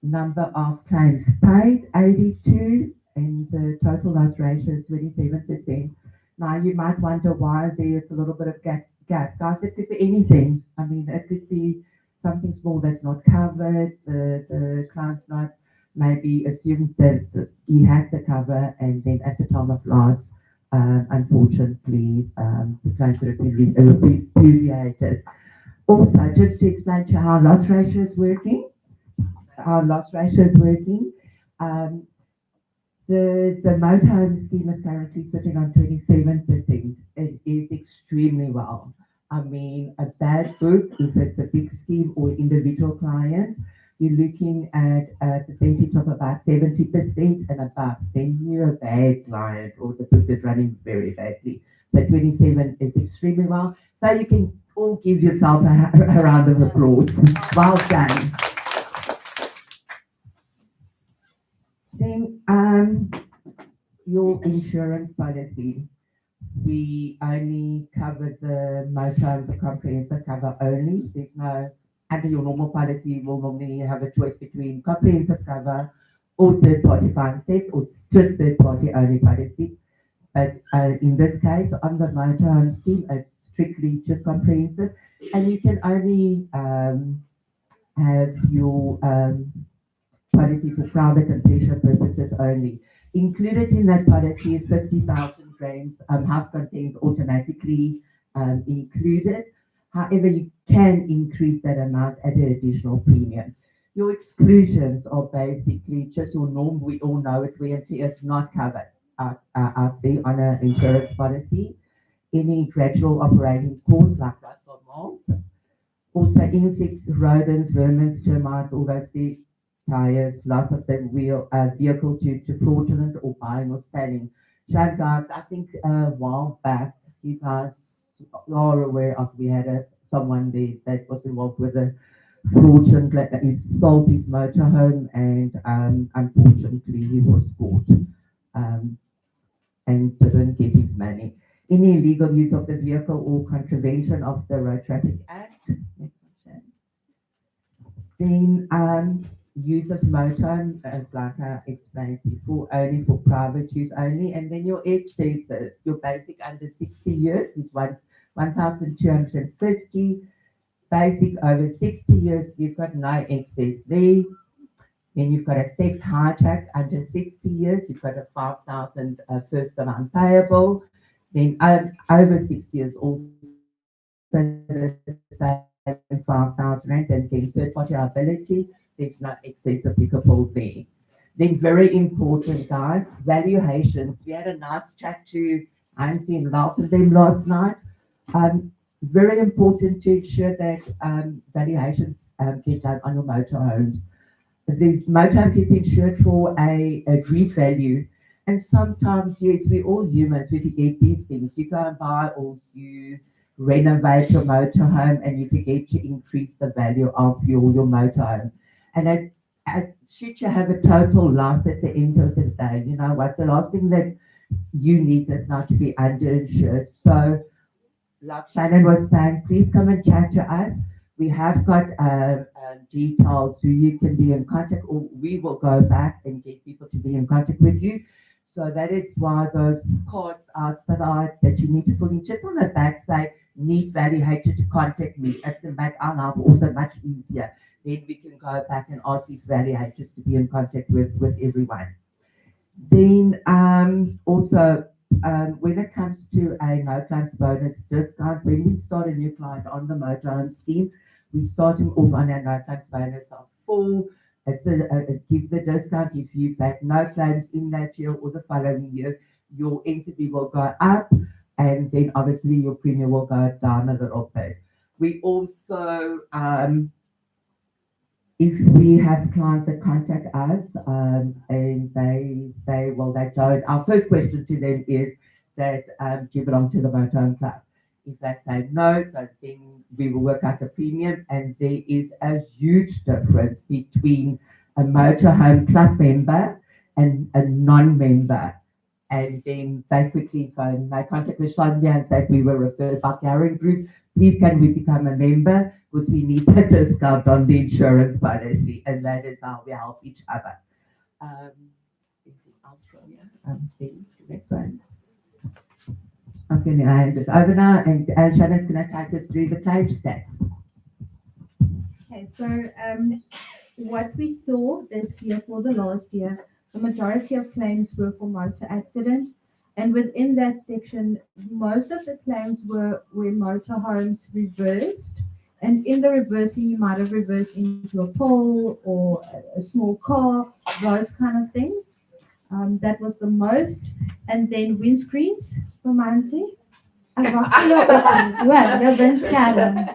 Number of claims paid, 82, and the total loss ratio is 27%. Now, you might wonder why there's a little bit of gap. Guys, it could be anything. I mean, it could be something small that's not covered. The client's not maybe assumed that he had the cover, and then at the time of loss, unfortunately, the claim could have been repudiated. Also, just to explain to you how loss ratio is working. Our loss ratio is working. The motorhome scheme is currently sitting on 27%. It is extremely well. I mean, a bad book, if it's a big scheme or individual client, you're looking at a percentage of about 70% and above. Then you're a bad client or the book is running very badly. So 27 is extremely well. So you can all give yourself a round of applause. Well done. Then your insurance policy. We only cover the motor, the comprehensive cover only. There's no, under your normal policy, you will normally have a choice between comprehensive cover or third party fire theft or just third party only policy. But in this case, on the motorhome scheme, it's strictly just comprehensive, and you can only have your policy for private and pleasure purposes only. Included in that policy is 50,000 grams house contents automatically included. However, you can increase that amount at an additional premium. Your exclusions are basically just your norm. We all know it, where it is not covered out there on an insurance policy. Any gradual operating costs like rust or mold. Also insects, rodents, vermin, termites, all those things. Tires, loss of the vehicle due to fraudulent or buying or selling. So guys, I think a while back, you guys are aware of, we had someone there that was involved with a fraudulent, he sold his motorhome, and unfortunately he was caught and didn't get his money. Any illegal use of the vehicle or contravention of the Road Traffic Act. Next one, then use of motorhome, as like I explained before, only for private use only, and then your excesses, your basic under 60 years is 1,250, basic over 60 years, you've got no excess there. Then you've got a theft hijack under 60 years, you've got a 5,000 first amount payable. Then over 60 years also the same 5,000 rand, and then third party liability, there's no excess applicable there. Then very important guys, valuations. We had a nice chat to Auntie and Ralph of them last night. Very important to ensure that valuations get done on your motorhomes. The motorhome gets insured for a agreed value. And sometimes, yes, we're all humans, we forget these things. You go and buy or you renovate your motorhome and you forget to increase the value of your motorhome. And should you have a total loss at the end of the day, you know what, the last thing that you need is not to be underinsured. So like Shannon was saying, please come and chat to us. We have got details who you can be in contact, or we will go back and get people to be in contact with you. So that is why those cards outside that you need to fill in, just on the back say, need valuator to contact me. It's going to make our life also much easier. Then we can go back and ask these valuators to be in contact with everyone. Then also, when it comes to a no claims bonus discount, when we start a new client on the motorhome scheme, we start him off on a no claims bonus of 4. It gives the discount if you've had no claims in that year or the following year, your NCP will go up, and then obviously your premium will go down a little bit. We also, if we have clients that contact us and they say, well, they don't, our first question to them is that, do you belong to the motorhome club? If they say no, so then we will work out the premium, and there is a huge difference between a motorhome club member and a non-member. And then they quickly phone my contact with Sonia and said we were referred by Karen Group. Please can we become a member, because we need a discount on the insurance policy, and that is how we help each other. Anything else from you? The next one. I'm going to hand it over now, and Shannon's going to take us through the claim stats. Okay, so what we saw this year for the last year, the majority of claims were for motor accidents, and within that section, most of the claims were where motorhomes reversed, and in the reversing, you might have reversed into a pole or a small car, those kind of things. That was the most, and then windscreens, romancy. Well, your windscreen.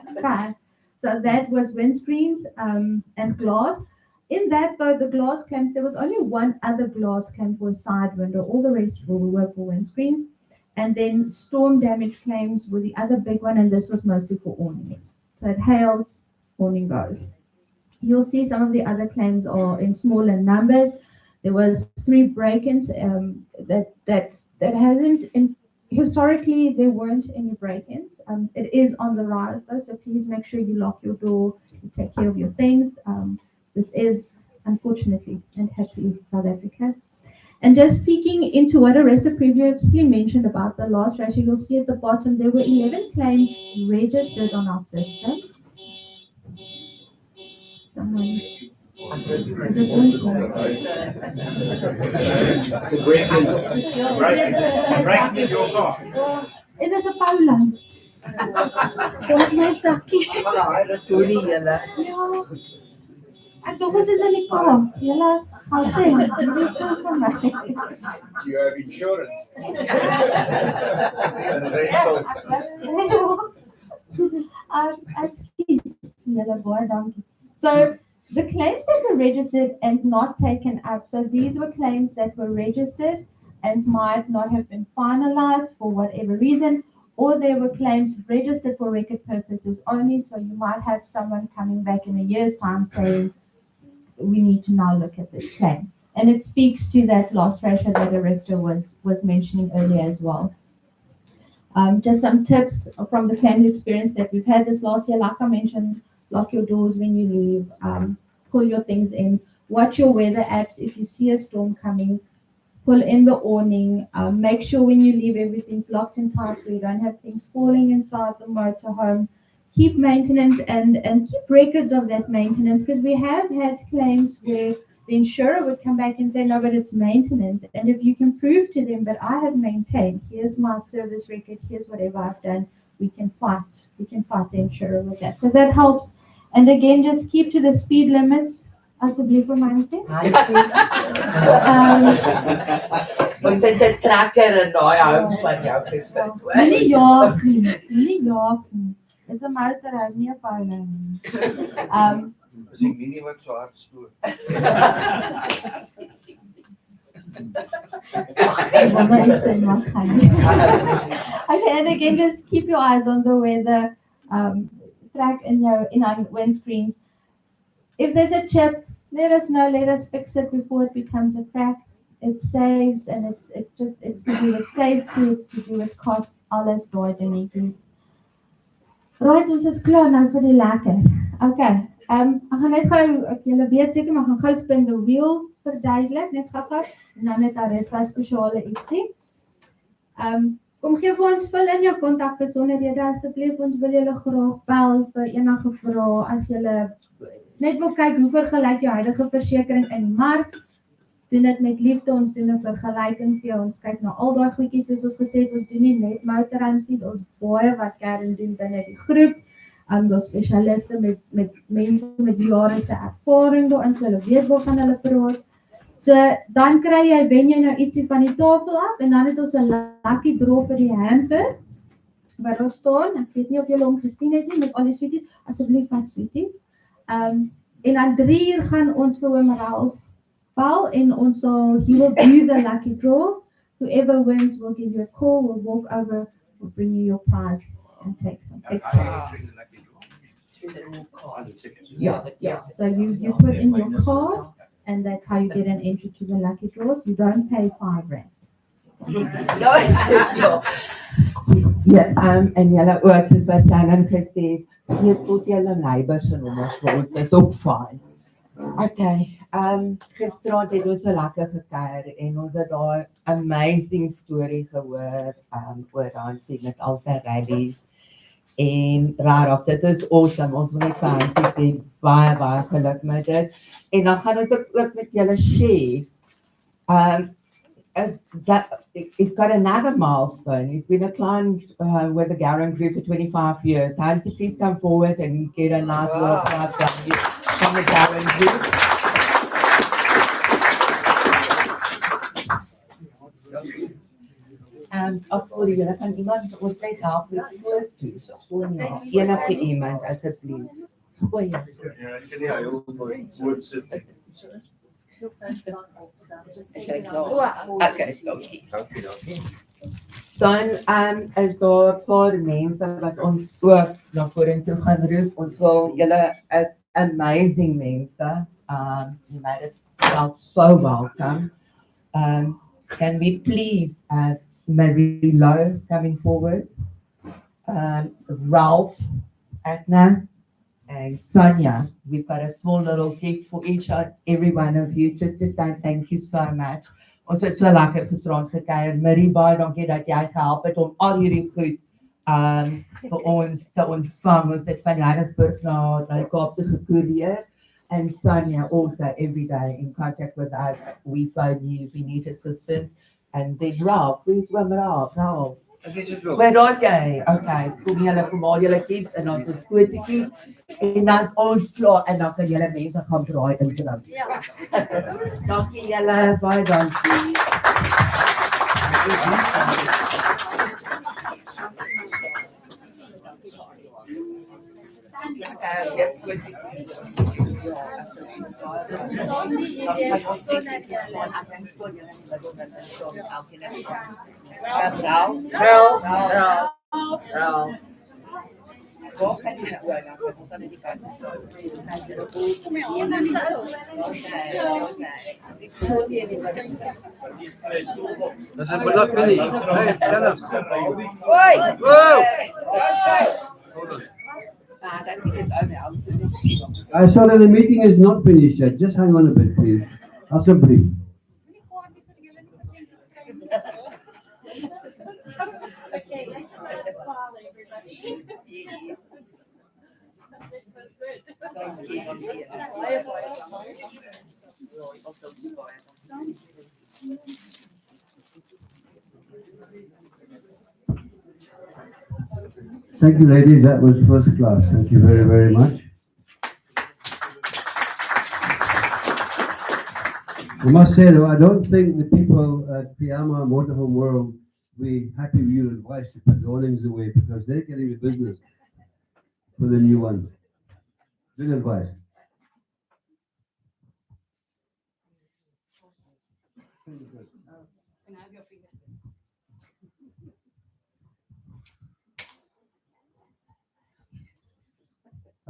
So that was windscreens and glass. In that, though, the glass claims, there was only one other glass claim for a side window. All the rest were for windscreens. And then storm damage claims were the other big one, and this was mostly for awnings. So it hails, awning goes. You'll see some of the other claims are in smaller numbers. There was 3 break-ins that hasn't in. Historically, there weren't any break-ins. It is on the rise, though, so please make sure you lock your door, you take care of your things. This is, unfortunately and happily, South Africa. And just speaking into what Aresta previously mentioned about the loss ratio, you'll see at the bottom there were 11 claims registered on our system. Someone. Is it Breaking in your car. It is a Paula. Where's my sakkie? Sorry, Yella. Ja. Ek dink ons is in die Kaap. Julle hou teen. Dis goed vir my. Do you have insurance? Excuse julle baie dankie. So the claims that were registered and not taken up, so these were claims that were registered and might not have been finalized for whatever reason, or there were claims registered for record purposes only, so you might have someone coming back in a year's time saying, we need to now look at this claim. And it speaks to that loss ratio that Aresta was mentioning earlier as well. Just some tips from the claims experience that we've had this last year. Like I mentioned, lock your doors when you leave, pull your things in. watch your weather apps. If you see a storm coming, pull in the awning. Make sure when you leave everything's locked and tight so you don't have things falling inside the motorhome. Keep maintenance and keep records of that maintenance, because we have had claims where the insurer would come back and say, no, but it's maintenance. And if you can prove to them that I have maintained, here's my service record, here's whatever I've done, we can fight the insurer with that. So that helps. And again, just keep to the speed limits. Asseblief vir my sê. Ons het 'n trekker in daai home van jou gesit. Moenie jaag nie. Dis 'n motorhome, nie 'n pylon nie. Is die mini wat so hard stoot? Okay, and again, just keep your eyes on the weather. Track in our windscreens. If there's a chip, let us know. Let us fix it before it becomes a crack. It saves, and it's to do with safety. It's to do with costs. Alles daai dingetjies. Right, ons is klaar nou vir die lekker. Okay. Ek gaan net gou, julle weet seker, maar gaan gou spin the wheel verduidelik, net gou en dan net Aresta spesiale ietsie. Kom gee vir ons, vul in jou kontakbesonderhede asseblief. Ons wil julle graag bel vir enige vrae as julle net wil kyk hoe vergelyk jou huidige versekering in die mark. Doen dit met liefde, ons doen 'n vergelyking vir jou. Ons kyk na al daai goedjies soos ons gesê het, ons doen nie net motorhomes nie, ons baie wat Karen doen binne die groep. Daar's spesialiste met mense met jare se ervaring daarin, so hulle weet waarvan hulle praat. So dan wen jy nou ietsie van die tafel af en dan het ons 'n lucky draw vir die hamper wat daar staan. Ek weet nie of julle hom gesien het nie met al die sweeties, asseblief vat sweeties. En dan 3 uur gaan ons vir hom Ralph bel en ons sal, he will do the lucky draw. Whoever wins will give you a call, will walk over, will bring you your prize and take some pictures. Yeah. So you put in your card and that's how you get an entry to the lucky draws. You don't pay R5. Ja, en julle ook soos wat Shannon gesê het, gee tot julle neighbors se nommers vir ons, dis ook fyn. Okay, gisterand het ons so lekker gekuier en ons het daai amazing storie gehoor oor daai met al sy rallies. En rarig, dit is awesome, ons wil net vir Hansie sê, baie geluk met dit. En dan gaan ons ook met julle share, he's got another milestone. He's been a client with the Garen Group for 25 years. Hansie, please come forward and get a nice word from the Garen Group. Sorry, julle kan iemand ons net help met foto's of enige iemand asseblief. O ja, sorry. Ja, ek kan nie heel mooi woord sit. Is jy klaar? Okay, dankie. Dan is daar 'n paar mense wat ons ook na vorentoe gaan roep. Ons wil julle as amazing mense, you made us felt so welcome. Can we please have Marie Lowe coming forward, Ralph, Adna, and Sonia. We've got a small little gift for each and every one of you, just to say thank you so much. Ons het so lekker gisterand gekuier. Marie, baie dankie dat jy gehelp het om al hierdie goed vir ons te ontvang. Ons het van Johannesburg na die Kaap toe gekoerieer. And Sonia also every day in contact with us. We phone you if you need assistance. And then Ralph, where's Ralph? Ralph. Waar is jy? Okay, kom al julle kids en ons is fotootjies en dan is ons klaar en dan kan julle mense gaan draai in te dan. Ja. Dankie julle, baie dankie. I don't think it's over. I saw that the meeting is not finished yet. Just hang on a bit, please. Asseblief. Okay, let's put a smile, everybody. That was good. Thank you, ladies. That was first class. Thank you very, very much. I must say though, I don't think the people at Piama Motorhome World will be happy with your advice to put the awnings away because they're getting the business for the new one. Good advice.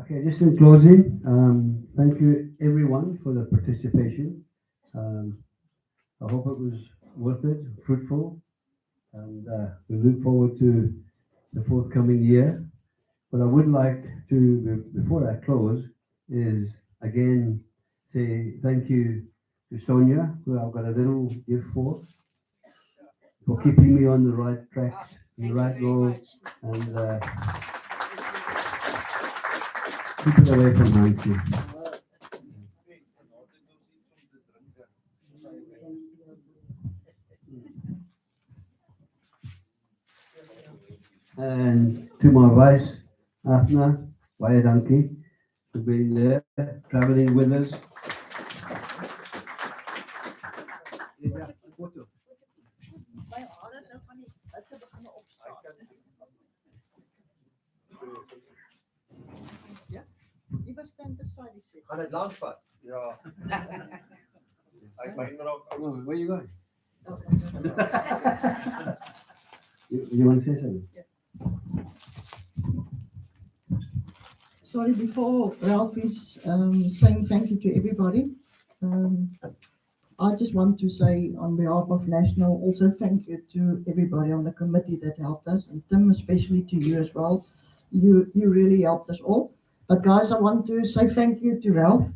Okay, just in closing, thank you everyone for the participation. I hope it was worth it, fruitful, and we look forward to the forthcoming year. What I would like to, before I close, is again say thank you to Sonia, who I've got a little gift for keeping me on the right track, the right road, and keep it away from Nancy. And to my vice, Afna, baie dankie for being there, traveling with us. You must stand beside you. Gaan dit langs vat? Ja. Where are you going? You want to say something? Sorry, before Ralph is saying thank you to everybody, I just want to say on behalf of National, also thank you to everybody on the committee that helped us, and Tim, especially to you as well. You really helped us all. But guys, I want to say thank you to Ralph.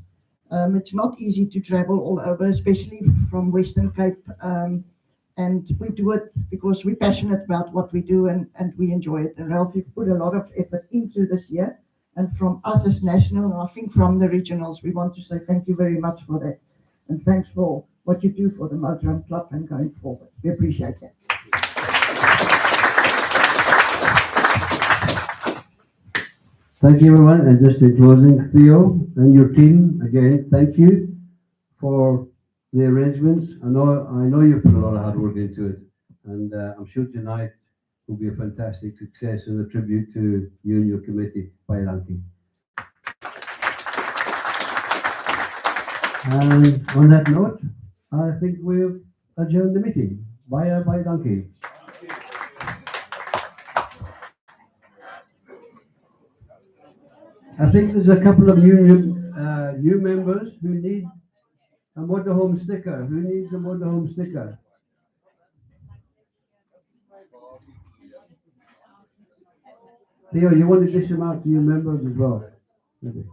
It's not easy to travel all over, especially from Western Cape. And we do it because we're passionate about what we do and we enjoy it. And Ralph, you've put a lot of effort into this year. And from us as National, and I think from the regionals, we want to say thank you very much for that. And thanks for what you do for the Motorhome Club and going forward. We appreciate that. Thank you, everyone. And just in closing, Theo and your team, again, thank you for the arrangements. I know you put a lot of hard work into it, and I'm sure tonight will be a fantastic success and a tribute to you and your committee. Baie dankie. And on that note, I think we've adjourned the meeting. Baie dankie. I think there's a couple of new members who need a motorhome sticker. Who needs a motorhome sticker? Theo, you want to dish them out to your members as well? Maybe.